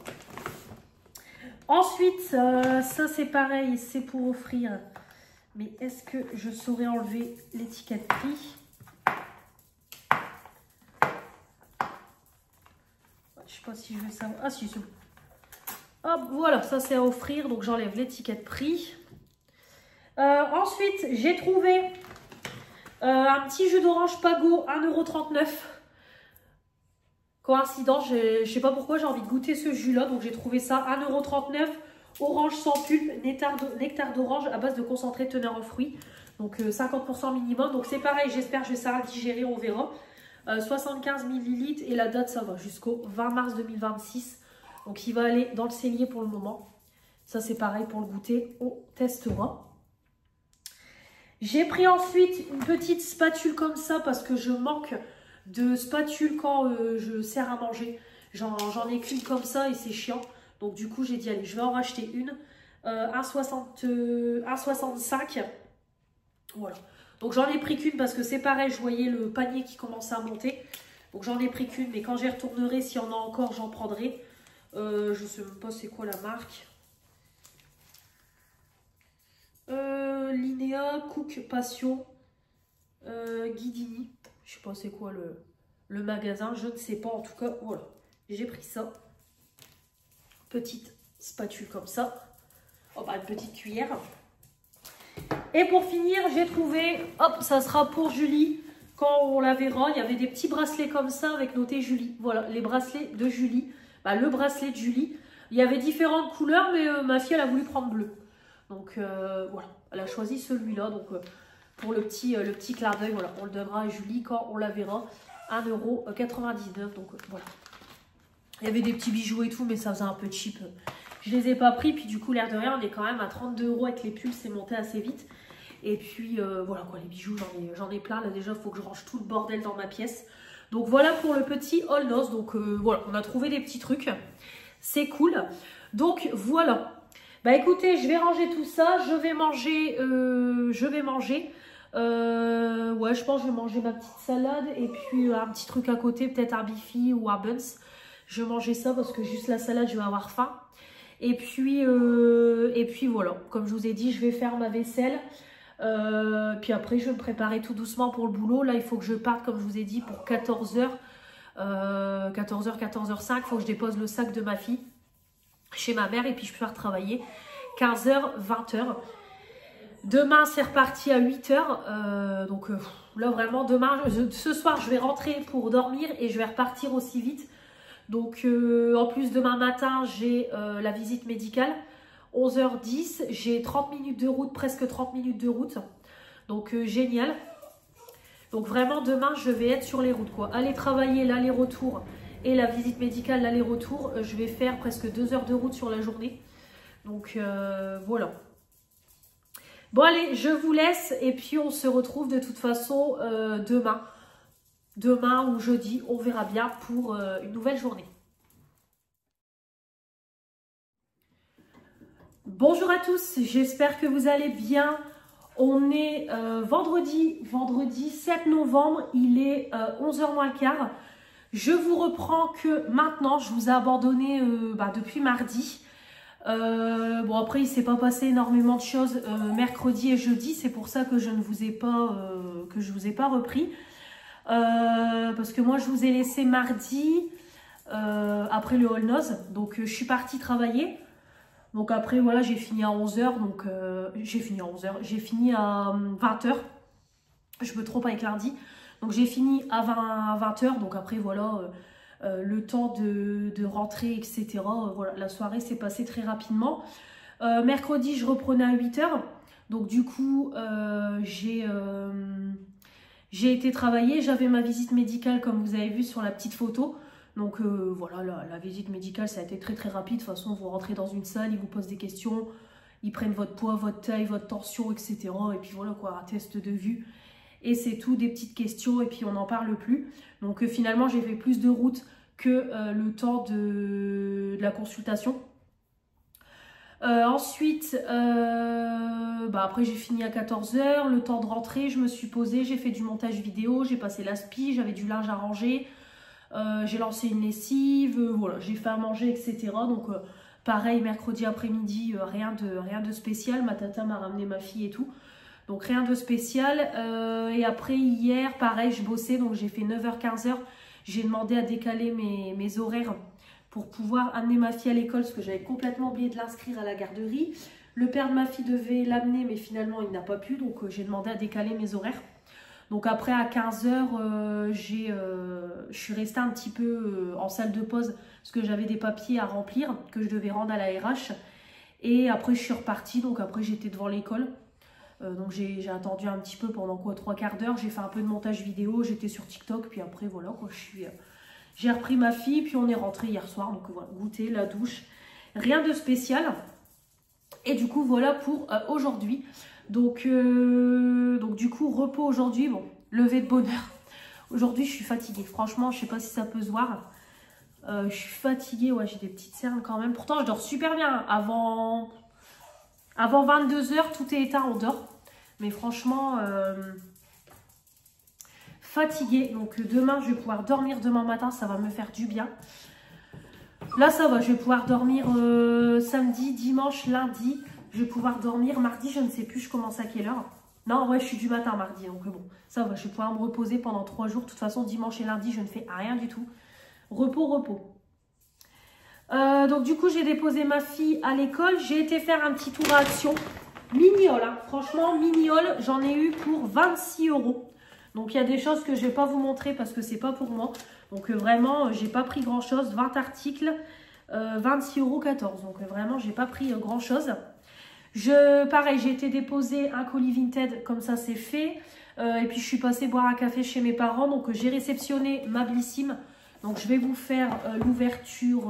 Ensuite, ça c'est pareil, c'est pour offrir. Mais est-ce que je saurais enlever l'étiquette prix? Je sais pas si je vais savoir. Ah si, c'est bon. Hop, voilà, ça c'est à offrir, donc j'enlève l'étiquette prix. Ensuite, j'ai trouvé... un petit jus d'orange Pago, 1,39 €. Coïncidence, je sais pas pourquoi j'ai envie de goûter ce jus là, donc j'ai trouvé ça 1,39 €. Orange sans pulpe, nectar d'orange à base de concentré teneur en fruits. Donc 50% minimum. Donc c'est pareil, j'espère que je vais savoir digérer, on verra. 75 ml et la date ça va jusqu'au 20 mars 2026. Donc il va aller dans le cellier pour le moment. Ça c'est pareil pour le goûter, on testera. J'ai pris ensuite une petite spatule comme ça parce que je manque de spatule quand je sers à manger. J'en ai qu'une comme ça et c'est chiant. Donc du coup j'ai dit allez je vais en racheter une. 1,65 €. Voilà. Donc j'en ai pris qu'une parce que c'est pareil, je voyais le panier qui commençait à monter. Donc j'en ai pris qu'une, mais quand j'y retournerai, s'il y en a encore, j'en prendrai. Je sais même pas c'est quoi la marque. Linea, Cook, Passion, Guidini. Je sais pas c'est quoi le magasin, je ne sais pas. En tout cas, voilà. J'ai pris ça. Petite spatule comme ça. Oh, bah, une petite cuillère. Et pour finir, j'ai trouvé, hop, ça sera pour Julie. Quand on la verra, il y avait des petits bracelets comme ça avec noté Julie. Voilà, les bracelets de Julie. Bah, le bracelet de Julie. Il y avait différentes couleurs, mais ma fille, elle a voulu prendre bleu. Donc voilà, elle a choisi celui-là. Donc pour le petit clin d'œil, voilà, on le donnera à Julie quand on la verra. 1,99 €. Donc voilà. Il y avait des petits bijoux et tout, mais ça faisait un peu cheap. Je les ai pas pris. Puis du coup, l'air de rien, on est quand même à 32 € avec les pulls. C'est monté assez vite. Et puis voilà quoi, les bijoux, j'en ai plein. Là déjà, il faut que je range tout le bordel dans ma pièce. Donc voilà pour le petit haul noce. Donc voilà, on a trouvé des petits trucs. C'est cool. Donc voilà. Bah écoutez, je vais ranger tout ça. Je vais manger. Ouais, je pense que je vais manger ma petite salade. Et puis un petit truc à côté, peut-être un bifi ou un buns. Je vais manger ça parce que juste la salade, je vais avoir faim. Et puis voilà. Comme je vous ai dit, je vais faire ma vaisselle. Puis après, je vais me préparer tout doucement pour le boulot. Là, il faut que je parte, comme je vous ai dit, pour 14 h. 14 h, 14 h 05. Il faut que je dépose le sac de ma fille chez ma mère et puis je peux travailler 15 h, 20 h. Demain, c'est reparti à 8 h. Donc là, vraiment, demain, ce soir, je vais rentrer pour dormir et je vais repartir aussi vite. Donc en plus demain matin j'ai la visite médicale, 11h10, j'ai 30 minutes de route, presque 30 minutes de route. Donc génial. Donc vraiment demain je vais être sur les routes quoi. Aller travailler l'aller-retour et la visite médicale l'aller-retour, je vais faire presque 2 heures de route sur la journée. Donc voilà. Bon allez, je vous laisse et puis on se retrouve de toute façon demain. Demain ou jeudi, on verra bien pour une nouvelle journée. Bonjour à tous, j'espère que vous allez bien. On est vendredi 7 novembre, il est 11h moins le quart. Je vous reprends que maintenant, je vous ai abandonné depuis mardi. Bon après il ne s'est pas passé énormément de choses mercredi et jeudi, c'est pour ça que je ne vous ai pas repris. Parce que moi je vous ai laissé mardi après le All Nose, donc je suis partie travailler. Donc après voilà j'ai fini à 11h, donc j'ai fini à 20h. Je me trompe avec lundi. Donc j'ai fini à 20h, donc après voilà le temps de rentrer, etc. Voilà, la soirée s'est passée très rapidement. Mercredi, je reprenais à 8h. Donc du coup, j'ai été travailler. J'avais ma visite médicale, comme vous avez vu sur la petite photo. Donc voilà, la visite médicale, ça a été très très rapide. De toute façon, vous rentrez dans une salle, ils vous posent des questions. Ils prennent votre poids, votre taille, votre tension, etc. Et puis voilà quoi, un test de vue. Et c'est tout, des petites questions et puis on n'en parle plus. Donc finalement, j'ai fait plus de route que le temps de la consultation. Ensuite, après j'ai fini à 14h, le temps de rentrer, je me suis posée, j'ai fait du montage vidéo, j'ai passé l'aspi, j'avais du linge à ranger, j'ai lancé une lessive, voilà, j'ai fait à manger, etc. Donc pareil, mercredi après-midi, rien de spécial, ma tata m'a ramené ma fille et tout. Donc rien de spécial. Et après hier, pareil, je bossais, donc j'ai fait 9h-15h. J'ai demandé à décaler mes horaires pour pouvoir amener ma fille à l'école, parce que j'avais complètement oublié de l'inscrire à la garderie. Le père de ma fille devait l'amener, mais finalement il n'a pas pu, donc j'ai demandé à décaler mes horaires. Donc après à 15h, je suis restée un petit peu en salle de pause, parce que j'avais des papiers à remplir, que je devais rendre à la RH. Et après je suis repartie, donc après j'étais devant l'école. Donc j'ai attendu un petit peu pendant quoi 3/4 d'heure, j'ai fait un peu de montage vidéo, j'étais sur TikTok, puis après voilà quoi, j'ai repris ma fille, puis on est rentré hier soir, donc voilà, goûter, la douche, rien de spécial. Et du coup voilà pour aujourd'hui. Donc du coup repos aujourd'hui, bon, lever de bonne heure. Aujourd'hui je suis fatiguée, franchement je sais pas si ça peut se voir. Je suis fatiguée, ouais j'ai des petites cernes quand même. Pourtant je dors super bien, avant 22h tout est éteint, on dort. Mais franchement, fatiguée. Donc demain, je vais pouvoir dormir demain matin. Ça va me faire du bien. Là, ça va. Je vais pouvoir dormir samedi, dimanche, lundi. Je vais pouvoir dormir mardi. Je ne sais plus, je commence à quelle heure. Non, ouais, je suis du matin mardi. Donc bon, ça va. Je vais pouvoir me reposer pendant 3 jours. De toute façon, dimanche et lundi, je ne fais rien du tout. Repos, repos. Donc du coup, j'ai déposé ma fille à l'école. J'ai été faire un petit tour à Action. Mignol, hein. Franchement, mignol, j'en ai eu pour 26 €. Donc, il y a des choses que je ne vais pas vous montrer parce que c'est pas pour moi. Donc, vraiment, j'ai pas pris grand-chose. 20 articles, 26,14 €. Donc, vraiment, j'ai pas pris grand-chose. Pareil, j'ai été déposer un colis Vinted, comme ça, c'est fait. Et puis, je suis passée boire un café chez mes parents. Donc, j'ai réceptionné ma Blissim. Donc, je vais vous faire l'ouverture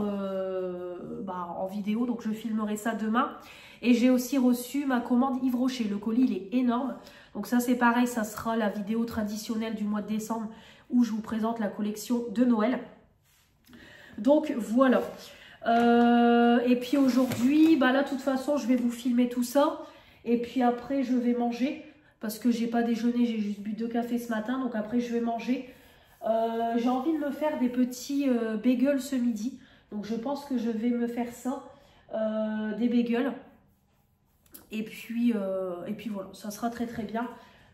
en vidéo. Donc, je filmerai ça demain. Et j'ai aussi reçu ma commande Yves Rocher. Le colis, il est énorme. Donc ça, c'est pareil, ça sera la vidéo traditionnelle du mois de décembre où je vous présente la collection de Noël. Donc voilà. Et puis aujourd'hui, là, de toute façon, je vais vous filmer tout ça. Et puis après, je vais manger parce que j'ai pas déjeuné, j'ai juste bu 2 cafés ce matin. Donc après, je vais manger. J'ai envie de me faire des petits bagels ce midi. Donc je pense que je vais me faire ça, des bagels. Et puis voilà, ça sera très très bien.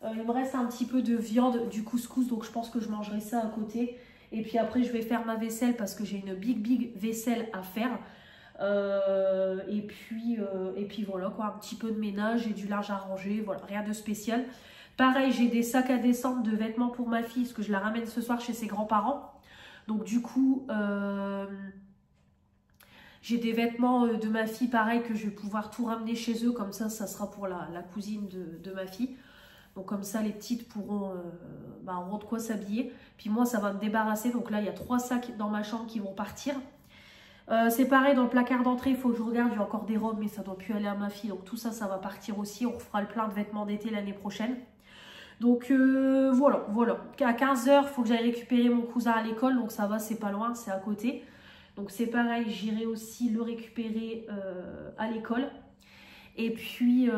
Il me reste un petit peu de viande, du couscous, donc je pense que je mangerai ça à côté. Et puis après, je vais faire ma vaisselle parce que j'ai une big vaisselle à faire. Et puis voilà quoi, un petit peu de ménage et du linge à ranger, voilà, rien de spécial. Pareil, j'ai des sacs à descendre de vêtements pour ma fille parce que je la ramène ce soir chez ses grands-parents. Donc du coup, j'ai des vêtements de ma fille, pareil, que je vais pouvoir tout ramener chez eux. Comme ça sera pour la cousine de ma fille. Donc comme ça, les petites auront de quoi s'habiller. Puis moi, ça va me débarrasser. Donc là, il y a 3 sacs dans ma chambre qui vont partir. C'est pareil, dans le placard d'entrée, il faut que je regarde. Il y a encore des robes, mais ça doit plus aller à ma fille. Donc tout ça, ça va partir aussi. On fera le plein de vêtements d'été l'année prochaine. Donc voilà. À 15 h, il faut que j'aille récupérer mon cousin à l'école. Donc ça va, c'est pas loin, c'est à côté. Donc c'est pareil, j'irai aussi le récupérer à l'école. Et puis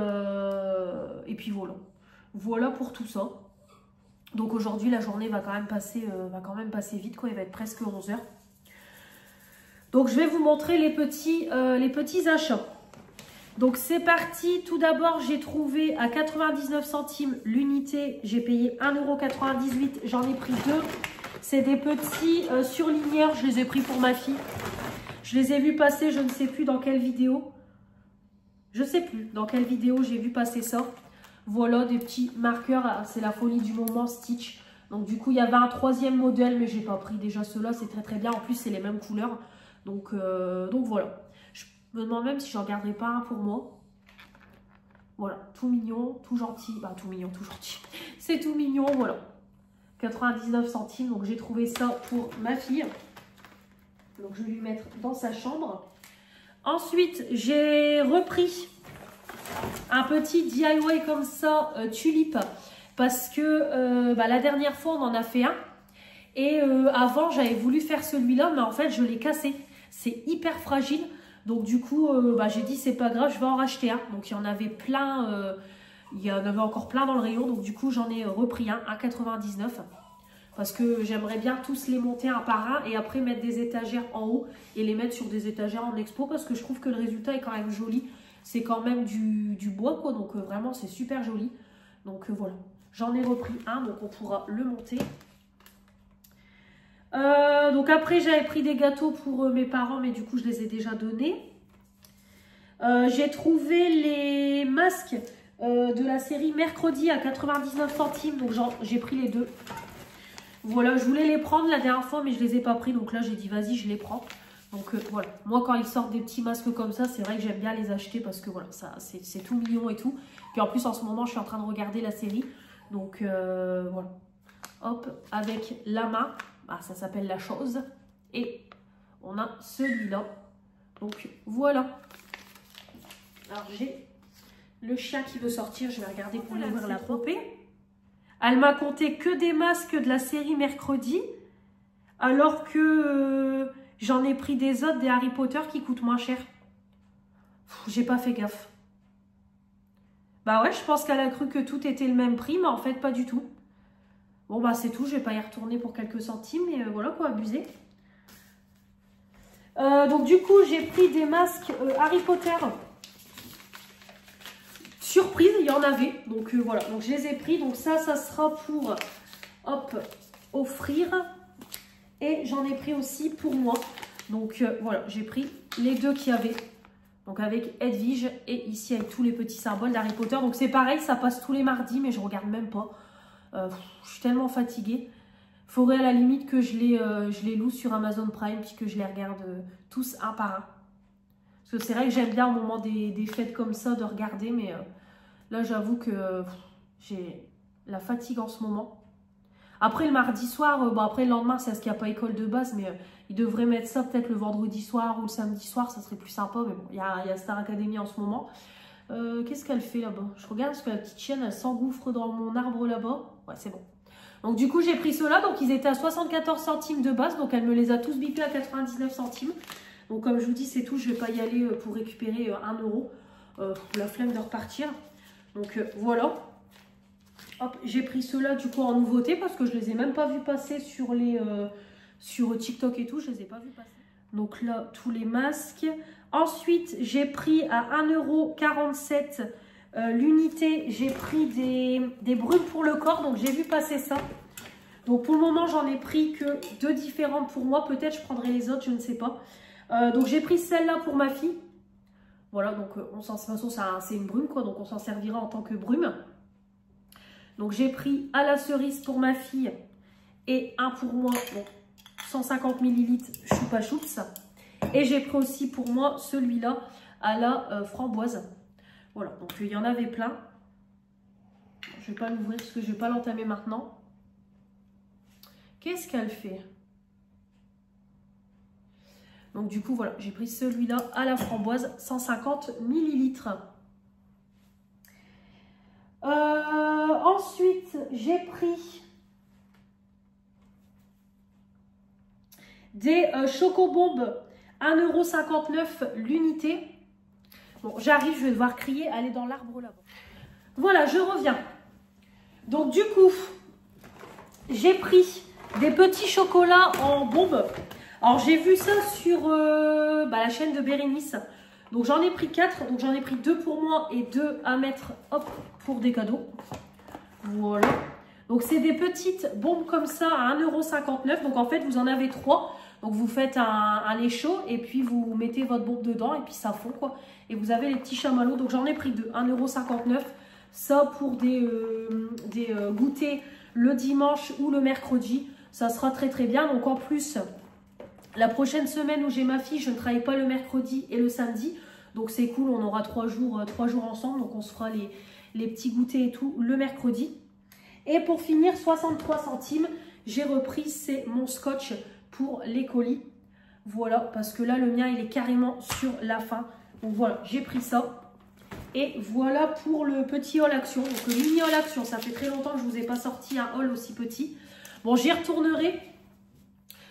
voilà. Voilà pour tout ça. Donc aujourd'hui, la journée va quand même passer vite, quoi. Il va être presque 11 h. Donc je vais vous montrer les petits achats. Donc c'est parti. Tout d'abord, j'ai trouvé à 99 centimes l'unité. J'ai payé 1,98 €. J'en ai pris 2. C'est des petits surligneurs. Je les ai pris pour ma fille. Je les ai vus passer, je ne sais plus dans quelle vidéo. Je ne sais plus dans quelle vidéo j'ai vu passer ça. Voilà, des petits marqueurs. C'est la folie du moment, Stitch. Donc du coup, il y avait un 3e modèle, mais je n'ai pas pris déjà ceux-là. C'est très très bien. En plus, c'est les mêmes couleurs. Donc voilà. Je me demande même si j'en garderai pas un pour moi. Voilà, tout mignon, tout gentil. Bah, tout mignon, tout gentil. C'est tout mignon, voilà. 99 centimes. Donc j'ai trouvé ça pour ma fille. Donc je vais lui mettre dans sa chambre. Ensuite, j'ai repris un petit DIY comme ça, tulipe. Parce que la dernière fois, on en a fait un. Et avant, j'avais voulu faire celui-là, mais en fait, je l'ai cassé. C'est hyper fragile. Donc du coup, j'ai dit, c'est pas grave, je vais en racheter un. Donc il y en avait plein, il y en avait encore plein dans le rayon. Donc du coup, j'en ai repris un à 99. Parce que j'aimerais bien tous les monter un par un et après mettre des étagères en haut et les mettre sur des étagères en expo parce que je trouve que le résultat est quand même joli. C'est quand même du bois, quoi, donc vraiment c'est super joli. Donc voilà, j'en ai repris un, donc on pourra le monter. Donc après j'avais pris des gâteaux pour mes parents, mais du coup je les ai déjà donnés. J'ai trouvé les masques de la série Mercredi à 99 centimes, donc j'ai pris les 2. Voilà, je voulais les prendre la dernière fois, mais je les ai pas pris. Donc là, j'ai dit, vas-y, je les prends. Donc voilà, moi, quand ils sortent des petits masques comme ça, c'est vrai que j'aime bien les acheter parce que voilà, c'est tout mignon et tout. Puis en plus, en ce moment, je suis en train de regarder la série. Donc voilà. Hop, avec la main. Ah, ça s'appelle La Chose. Et on a celui-là. Donc voilà. Alors, j'ai le chien qui veut sortir. Je vais regarder pour lui ouvrir la poupée. Elle m'a compté que des masques de la série Mercredi, alors que j'en ai pris des autres, des Harry Potter qui coûtent moins cher. J'ai pas fait gaffe. Bah ouais, je pense qu'elle a cru que tout était le même prix, mais en fait pas du tout. Bon bah c'est tout, je vais pas y retourner pour quelques centimes, mais voilà quoi, abuser. Donc du coup, j'ai pris des masques Harry Potter. Surprise, il y en avait, donc voilà, donc je les ai pris, donc ça sera pour, hop, offrir, et j'en ai pris aussi pour moi, donc voilà, j'ai pris les 2 qu'il y avait, donc avec Edwige, et ici avec tous les petits symboles d'Harry Potter, donc c'est pareil, ça passe tous les mardis, mais je regarde même pas, je suis tellement fatiguée, faudrait à la limite que je les loue sur Amazon Prime, puis que je les regarde tous un par un, parce que c'est vrai que j'aime bien au moment des fêtes comme ça de regarder, mais... là, j'avoue que j'ai la fatigue en ce moment. Après, le mardi soir, après le lendemain, c'est parce qu'il n'y a pas école de base, mais ils devraient mettre ça peut-être le vendredi soir ou le samedi soir, ça serait plus sympa. Mais bon, il y a Star Academy en ce moment. Qu'est-ce qu'elle fait là-bas? Je regarde parce que la petite chienne, elle s'engouffre dans mon arbre là-bas. Ouais, c'est bon. Donc du coup, j'ai pris ceux-là. Donc ils étaient à 74 centimes de base. Donc elle me les a tous bipés à 99 centimes. Donc comme je vous dis, c'est tout. Je ne vais pas y aller pour récupérer 1 €. La flemme de repartir. Donc voilà. Hop, j'ai pris ceux-là du coup en nouveauté parce que je les ai même pas vus passer sur sur TikTok et tout, je les ai pas vus passer. Donc là, tous les masques. Ensuite, j'ai pris à 1,47 € l'unité. J'ai pris des brumes pour le corps, donc j'ai vu passer ça. Donc pour le moment, j'en ai pris que 2 différentes pour moi. Peut-être je prendrai les autres, je ne sais pas. Donc j'ai pris celle-là pour ma fille. Voilà, donc de toute façon, c'est une brume, quoi, donc on s'en servira en tant que brume. Donc j'ai pris à la cerise pour ma fille et un pour moi. Donc 150 ml Choupa Choups. Et j'ai pris aussi pour moi celui-là à la framboise. Voilà, donc il y en avait plein. Je ne vais pas l'ouvrir parce que je ne vais pas l'entamer maintenant. Qu'est-ce qu'elle fait? Donc du coup, voilà, j'ai pris celui-là à la framboise, 150 ml. Ensuite, j'ai pris des chocobombes, 1,59 € l'unité. Bon, j'arrive, je vais devoir crier, aller dans l'arbre là-bas. Voilà, je reviens. Donc du coup, j'ai pris des petits chocolats en bombe. Alors j'ai vu ça sur la chaîne de Bérénice. Donc j'en ai pris 4. Donc j'en ai pris 2 pour moi et 2 à mettre hop, pour des cadeaux. Voilà. Donc c'est des petites bombes comme ça à 1,59 €. Donc en fait vous en avez 3. Donc vous faites un lait chaud et puis vous mettez votre bombe dedans et puis ça fond quoi. Et vous avez les petits chamallows. Donc j'en ai pris 2, 1,59 €. Ça pour des goûters le dimanche ou le mercredi. Ça sera très très bien. Donc en plus, la prochaine semaine où j'ai ma fille, je ne travaille pas le mercredi et le samedi. Donc c'est cool, on aura 3 jours ensemble. Donc on se fera les petits goûters et tout le mercredi. Et pour finir, 63 centimes, j'ai repris, c'est mon scotch pour les colis. Voilà, parce que là le mien il est carrément sur la fin. Donc voilà, j'ai pris ça. Et voilà pour le petit haul action. Donc le mini haul action, ça fait très longtemps que je ne vous ai pas sorti un haul aussi petit. Bon, j'y retournerai.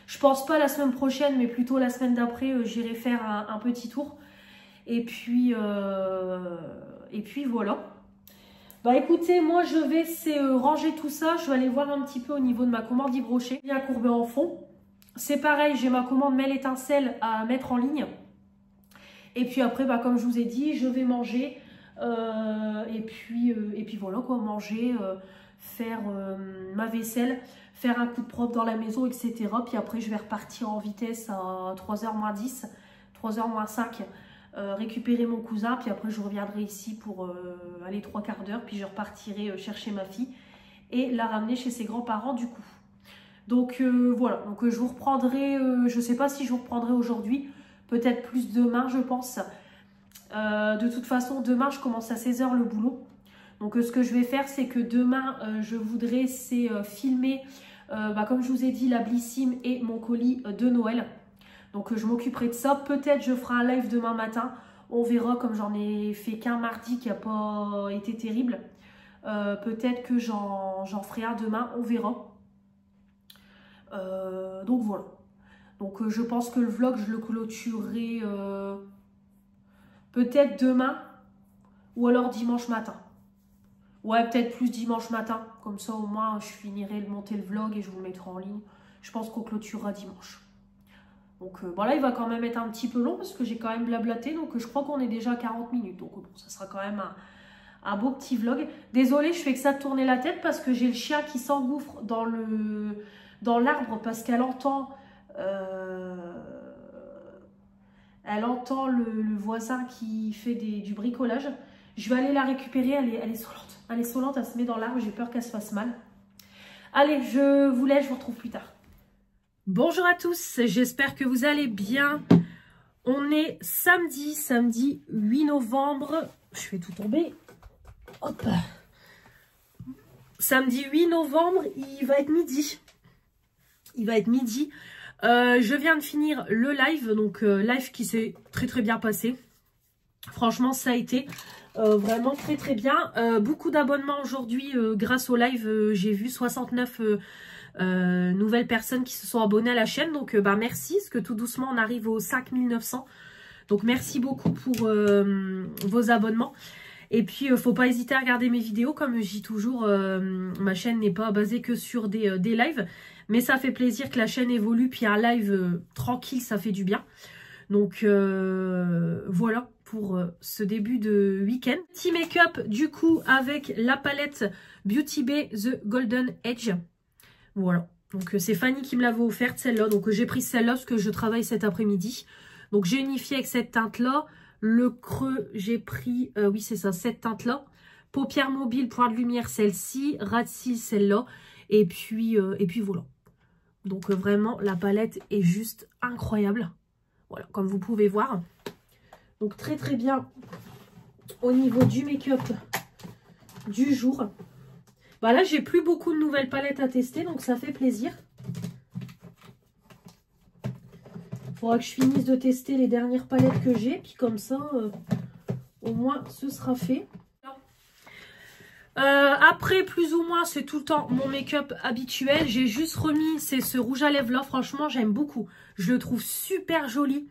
Je pense pas la semaine prochaine, mais plutôt la semaine d'après, j'irai faire un petit tour. Et puis voilà. Bah écoutez, moi je vais ranger tout ça. Je vais aller voir un petit peu au niveau de ma commande Yves Rocher. Bien courbé en fond. C'est pareil, j'ai ma commande Mêle Étincelle à mettre en ligne. Et puis après, bah, comme je vous ai dit, je vais manger. Et puis voilà quoi, manger, faire ma vaisselle, faire un coup de propre dans la maison, etc. Puis après, je vais repartir en vitesse à 3h moins 10, 3h moins 5, récupérer mon cousin. Puis après, je reviendrai ici pour aller 3/4 d'heure. Puis je repartirai chercher ma fille et la ramener chez ses grands-parents du coup. Donc voilà, donc je vous reprendrai, je ne sais pas si je vous reprendrai aujourd'hui, peut-être plus demain je pense. De toute façon, demain, je commence à 16 h le boulot. Donc, ce que je vais faire, c'est que demain, je voudrais filmer, comme je vous ai dit, la Blissim et mon colis de Noël. Donc, je m'occuperai de ça. Peut-être je ferai un live demain matin. On verra, comme j'en ai fait qu'un mardi qui n'a pas été terrible. Peut-être que j'en ferai un demain. On verra. Donc, voilà. Donc, je pense que le vlog, je le clôturerai... peut-être demain ou alors dimanche matin. Ouais, peut-être plus dimanche matin. Comme ça, au moins, je finirai de monter le vlog et je vous le mettrai en ligne. Je pense qu'on clôturera dimanche. Donc, bon, là, il va quand même être un petit peu long parce que j'ai quand même blablaté. Donc, je crois qu'on est déjà à 40 minutes. Donc, bon, ça sera quand même un beau petit vlog. Désolée, je fais que ça tourner la tête parce que j'ai le chien qui s'engouffre dans l'arbre parce qu'elle entend... Elle entend le voisin qui fait du bricolage. Je vais aller la récupérer. Elle est solante. Elle est solante, elle se met dans l'arbre. J'ai peur qu'elle se fasse mal. Allez, je vous laisse. Je vous retrouve plus tard. Bonjour à tous. J'espère que vous allez bien. On est samedi 8 novembre. Je fais tout tomber. Hop. Samedi 8 novembre, il va être midi. Il va être midi. Je viens de finir le live, donc live qui s'est très très bien passé. Franchement, ça a été vraiment très très bien. Beaucoup d'abonnements aujourd'hui grâce au live. J'ai vu 69 nouvelles personnes qui se sont abonnées à la chaîne. Donc merci, parce que tout doucement on arrive aux 5900. Donc merci beaucoup pour vos abonnements. Et puis, faut pas hésiter à regarder mes vidéos. Comme je dis toujours, ma chaîne n'est pas basée que sur des lives. Mais ça fait plaisir que la chaîne évolue. Puis un live tranquille, ça fait du bien. Donc, voilà pour ce début de week-end. Petit make-up, du coup, avec la palette Beauty Bay The Golden Edge. Voilà. Donc, c'est Fanny qui me l'avait offerte, celle-là. Donc, j'ai pris celle-là parce que je travaille cet après-midi. Donc, j'ai unifié avec cette teinte-là. Le creux, j'ai pris, oui c'est ça, cette teinte-là. Paupières mobiles, point de lumière, celle-ci. Ras de cils, celle-là. Et puis voilà. Donc vraiment, la palette est juste incroyable. Voilà, comme vous pouvez voir. Donc très très bien au niveau du make-up du jour. Bah là, j'ai plus beaucoup de nouvelles palettes à tester, donc ça fait plaisir. Il faudra que je finisse de tester les dernières palettes que j'ai, puis comme ça, au moins, ce sera fait. Après, plus ou moins, c'est tout le temps mon make-up habituel. J'ai juste remis, c'est ce rouge à lèvres là. Franchement, j'aime beaucoup. Je le trouve super joli.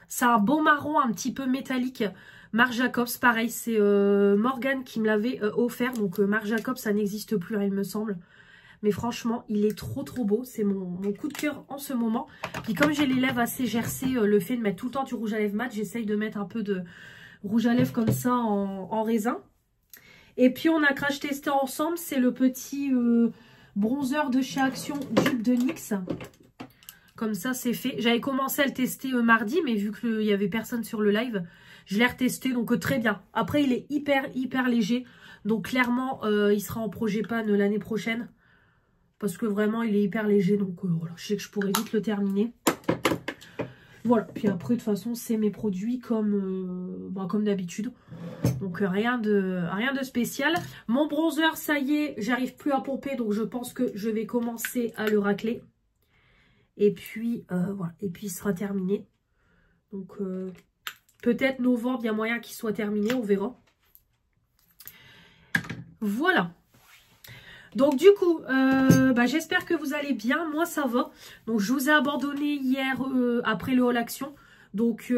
C'est un beau marron, un petit peu métallique. Marc Jacobs, pareil, c'est Morgane qui me l'avait offert. Donc Marc Jacobs, ça n'existe plus, il me semble. Mais franchement, il est trop trop beau. C'est mon coup de cœur en ce moment. Puis comme j'ai les lèvres assez gercées, le fait de mettre tout le temps du rouge à lèvres mat, j'essaye de mettre un peu de rouge à lèvres comme ça en raisin. Et puis on a crash testé ensemble, c'est le petit bronzer de chez Action dupe de NYX. Comme ça, c'est fait. J'avais commencé à le tester mardi, mais vu qu'il n'y avait personne sur le live, je l'ai retesté, donc très bien. Après, il est hyper léger. Donc clairement, il sera en projet pan l'année prochaine. Parce que vraiment, il est hyper léger. Donc voilà, je sais que je pourrais vite le terminer. Voilà, puis après, de toute façon, c'est mes produits comme d'habitude. Donc rien de spécial. Mon bronzer, ça y est, j'arrive plus à pomper. Donc je pense que je vais commencer à le racler. Et puis, voilà. Et puis, il sera terminé. Donc, peut-être novembre, il y a moyen qu'il soit terminé. On verra. Voilà. Donc, du coup, j'espère que vous allez bien. Moi, ça va. Donc, je vous ai abandonné hier après le haul action. Donc,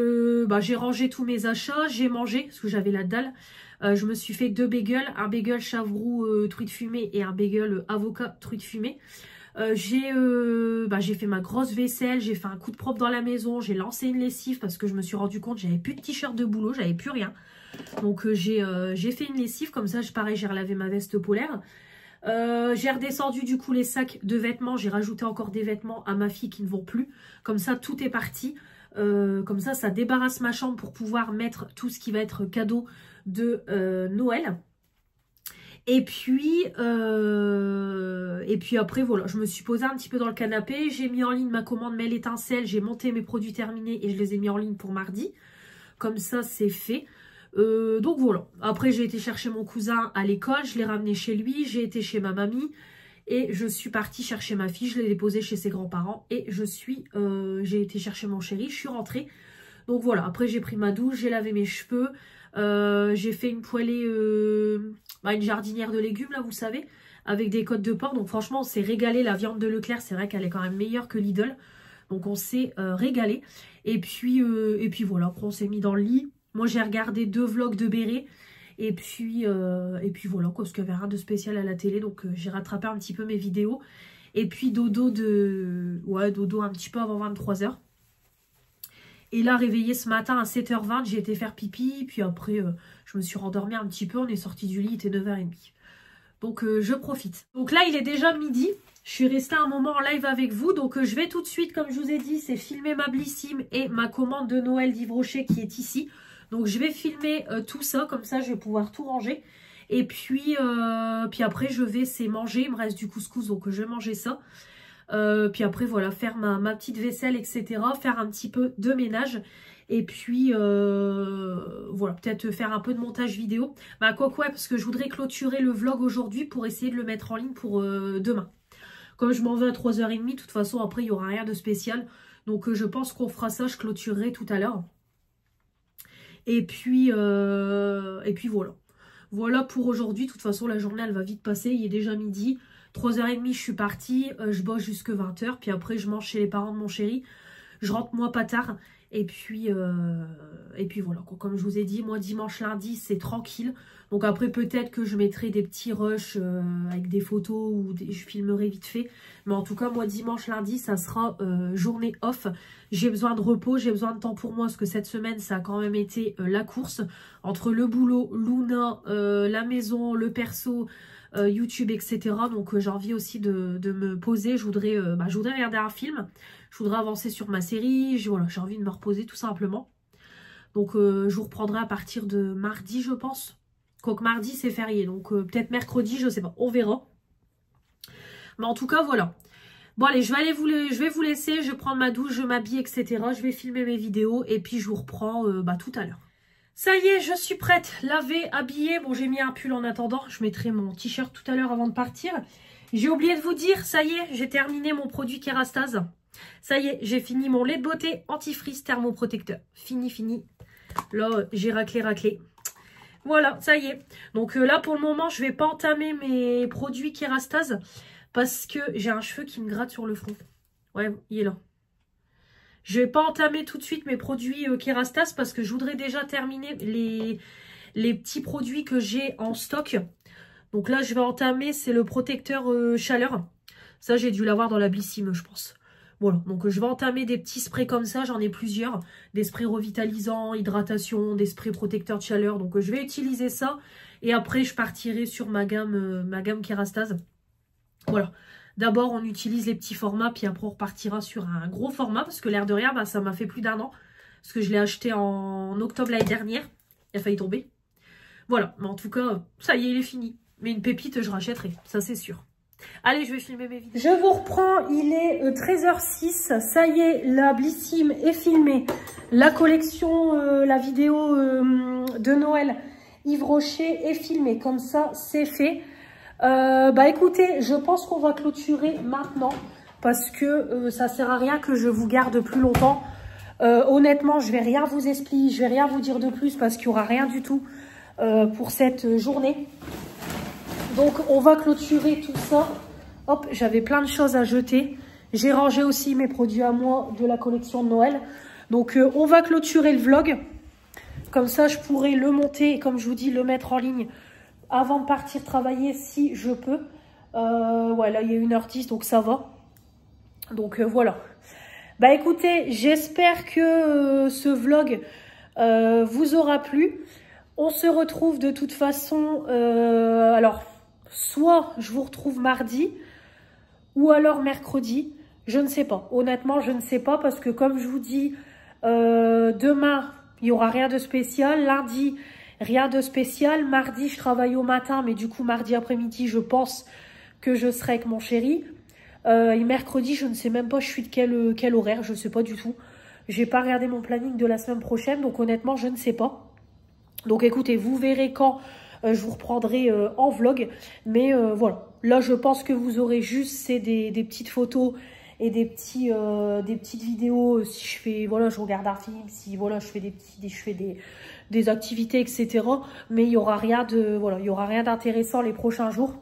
j'ai rangé tous mes achats. J'ai mangé parce que j'avais la dalle. Je me suis fait 2 bagels. Un bagel chavroux truite fumée et un bagel avocat truite fumée. J'ai fait ma grosse vaisselle, j'ai fait un coup de propre dans la maison, j'ai lancé une lessive parce que je me suis rendu compte que j'avais plus de t-shirt de boulot, j'avais plus rien. Donc j'ai fait une lessive, comme ça pareil j'ai relavé ma veste polaire. J'ai redescendu du coup les sacs de vêtements, j'ai rajouté encore des vêtements à ma fille qui ne vont plus. Comme ça tout est parti, comme ça débarrasse ma chambre pour pouvoir mettre tout ce qui va être cadeau de Noël. Et puis après, voilà, je me suis posée un petit peu dans le canapé. J'ai mis en ligne ma commande mail étincelle. J'ai monté mes produits terminés et je les ai mis en ligne pour mardi. Comme ça, c'est fait. Donc voilà. Après, j'ai été chercher mon cousin à l'école. Je l'ai ramené chez lui. J'ai été chez ma mamie. Et je suis partie chercher ma fille. Je l'ai déposée chez ses grands-parents. Et j'ai été chercher mon chéri. Je suis rentrée. Donc voilà. Après, j'ai pris ma douche. J'ai lavé mes cheveux. J'ai fait une poêlée... une jardinière de légumes là vous savez, avec des côtes de porc. Donc franchement on s'est régalé. La viande de Leclerc, c'est vrai qu'elle est quand même meilleure que Lidl. Donc on s'est régalé. Et puis voilà, après on s'est mis dans le lit. Moi j'ai regardé 2 vlogs de Béret. Et puis voilà quoi, parce qu'il n'y avait rien de spécial à la télé. Donc j'ai rattrapé un petit peu mes vidéos. Et puis dodo un petit peu avant 23 h. Et là, réveillée ce matin à 7 h 20, j'ai été faire pipi. Puis après, je me suis rendormie un petit peu. On est sorti du lit, il était 9 h 30. Donc, je profite. Donc là, il est déjà midi. Je suis restée un moment en live avec vous. Donc, je vais tout de suite, comme je vous ai dit, c'est filmer ma Blissim et ma commande de Noël d'Yves Rocher qui est ici. Donc, je vais filmer tout ça. Comme ça, je vais pouvoir tout ranger. Et puis après, c'est manger. Il me reste du couscous, donc je vais manger ça. Puis après voilà, faire ma petite vaisselle, etc. Faire un petit peu de ménage. Et puis voilà, peut-être faire un peu de montage vidéo. Parce que je voudrais clôturer le vlog aujourd'hui pour essayer de le mettre en ligne pour demain. Comme je m'en vais à 3 h 30, de toute façon après il n'y aura rien de spécial. Donc je pense qu'on fera ça, je clôturerai tout à l'heure. Et puis voilà. Voilà pour aujourd'hui. De toute façon la journée elle va vite passer, il est déjà midi. 3 h 30, je suis partie, je bosse jusque 20 h, puis après je mange chez les parents de mon chéri, je rentre moi pas tard, et puis voilà, comme je vous ai dit, moi dimanche, lundi, c'est tranquille, donc après peut-être que je mettrai des petits rushs avec des photos, ou je filmerai vite fait, mais en tout cas, moi dimanche, lundi, ça sera journée off, j'ai besoin de repos, j'ai besoin de temps pour moi, parce que cette semaine, ça a quand même été la course, entre le boulot, Luna, la maison, le perso, YouTube, etc. Donc j'ai envie aussi de me poser. Je voudrais regarder un film. Je voudrais avancer sur ma série. J'ai envie de me reposer tout simplement. Donc je vous reprendrai à partir de mardi, je pense. Quoique mardi c'est férié. Donc peut-être mercredi, je sais pas. On verra. Mais en tout cas voilà. Bon allez, je vais vous laisser, je vais prendre ma douche, je m'habille, etc. Je vais filmer mes vidéos et puis je vous reprends tout à l'heure. Ça y est, je suis prête, lavée, habillée. Bon, j'ai mis un pull en attendant, je mettrai mon t-shirt tout à l'heure avant de partir. J'ai oublié de vous dire, ça y est, j'ai terminé mon produit Kérastase. Ça y est, j'ai fini mon lait de beauté anti-frizz thermoprotecteur. Fini. Là, j'ai raclé. Voilà, ça y est. Donc là, pour le moment, je vais pas entamer mes produits Kérastase parce que j'ai un cheveu qui me gratte sur le front. Ouais, il est là. Je vais pas entamer tout de suite mes produits Kérastase parce que je voudrais déjà terminer les petits produits que j'ai en stock. Donc là, je vais entamer, c'est le protecteur chaleur. Ça, j'ai dû l'avoir dans la Blissim, je pense. Voilà, donc je vais entamer des petits sprays comme ça, j'en ai plusieurs. Des sprays revitalisants, hydratation, des sprays protecteurs de chaleur. Donc je vais utiliser ça. Et après, je partirai sur ma gamme Kérastase. Voilà. D'abord, on utilise les petits formats, puis après, on repartira sur un gros format. Parce que l'air de rien, ça m'a fait plus d'1 an. Parce que je l'ai acheté en octobre l'année dernière. Il a failli tomber. Voilà, mais en tout cas, ça y est, il est fini. Mais une pépite, je rachèterai, ça c'est sûr. Allez, je vais filmer mes vidéos. Je vous reprends, il est 13h06. Ça y est, la Blissim est filmée. La collection, la vidéo de Noël Yves Rocher est filmée. Comme ça, c'est fait. Écoutez, je pense qu'on va clôturer maintenant. Parce que ça sert à rien que je vous garde plus longtemps. Honnêtement, je vais rien vous expliquer. Je vais rien vous dire de plus parce qu'il n'y aura rien du tout pour cette journée. Donc, on va clôturer tout ça. Hop, j'avais plein de choses à jeter. J'ai rangé aussi mes produits à moi de la collection de Noël. Donc, on va clôturer le vlog. Comme ça, je pourrai le monter et comme je vous dis, le mettre en ligne avant de partir travailler si je peux. Ouais, là, il y a 1h10, donc ça va. Donc, voilà. Bah, écoutez, j'espère que ce vlog vous aura plu. On se retrouve de toute façon... alors... Soit je vous retrouve mardi ou alors mercredi. Je ne sais pas. Honnêtement, je ne sais pas parce que comme je vous dis, demain, il n'y aura rien de spécial. Lundi, rien de spécial. Mardi, je travaille au matin. Mais du coup, mardi après-midi, je pense que je serai avec mon chéri. Et mercredi, je ne sais même pas je suis de quel horaire. Je ne sais pas du tout. Je n'ai pas regardé mon planning de la semaine prochaine. Donc honnêtement, je ne sais pas. Donc écoutez, vous verrez quand... je vous reprendrai en vlog. Mais voilà. Là, je pense que vous aurez juste des petites photos et des petites vidéos. Si je fais, voilà, je regarde un film. Si, voilà, je fais des activités, etc. Mais il n'y aura rien voilà, il y aura rien d'intéressant les prochains jours.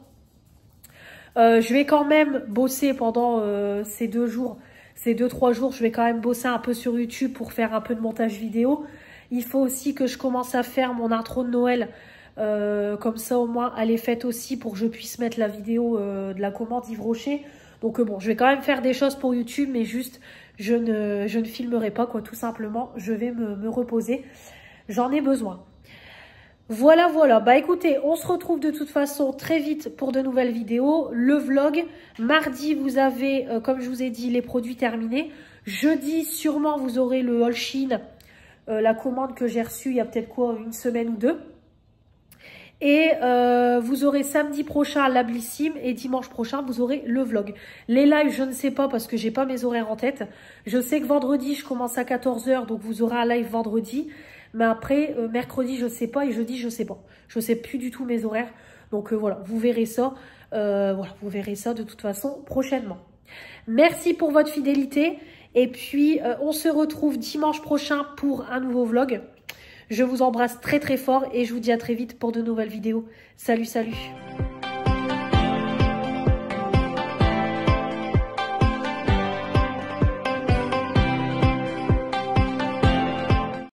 Je vais quand même bosser pendant ces 2-3 jours. Je vais quand même bosser un peu sur YouTube pour faire un peu de montage vidéo. Il faut aussi que je commence à faire mon intro de Noël. Comme ça au moins elle est faite aussi pour que je puisse mettre la vidéo de la commande Yves Rocher. Donc bon, je vais quand même faire des choses pour YouTube, mais juste je ne filmerai pas quoi, tout simplement. Je vais me reposer, j'en ai besoin. Voilà, bah écoutez, on se retrouve de toute façon très vite pour de nouvelles vidéos. Le vlog, mardi vous avez, comme je vous ai dit, les produits terminés. Jeudi sûrement vous aurez le haul Shein, la commande que j'ai reçue il y a peut-être quoi, 1 semaine ou 2. Et vous aurez samedi prochain la Blissim et dimanche prochain vous aurez le vlog. Les lives je ne sais pas parce que j'ai pas mes horaires en tête. Je sais que vendredi je commence à 14 h donc vous aurez un live vendredi. Mais après mercredi je sais pas et jeudi je sais pas. Je sais plus du tout mes horaires. Donc voilà, vous verrez ça. Voilà, vous verrez ça de toute façon prochainement. Merci pour votre fidélité. Et puis on se retrouve dimanche prochain pour un nouveau vlog. Je vous embrasse très très fort et je vous dis à très vite pour de nouvelles vidéos. Salut, salut!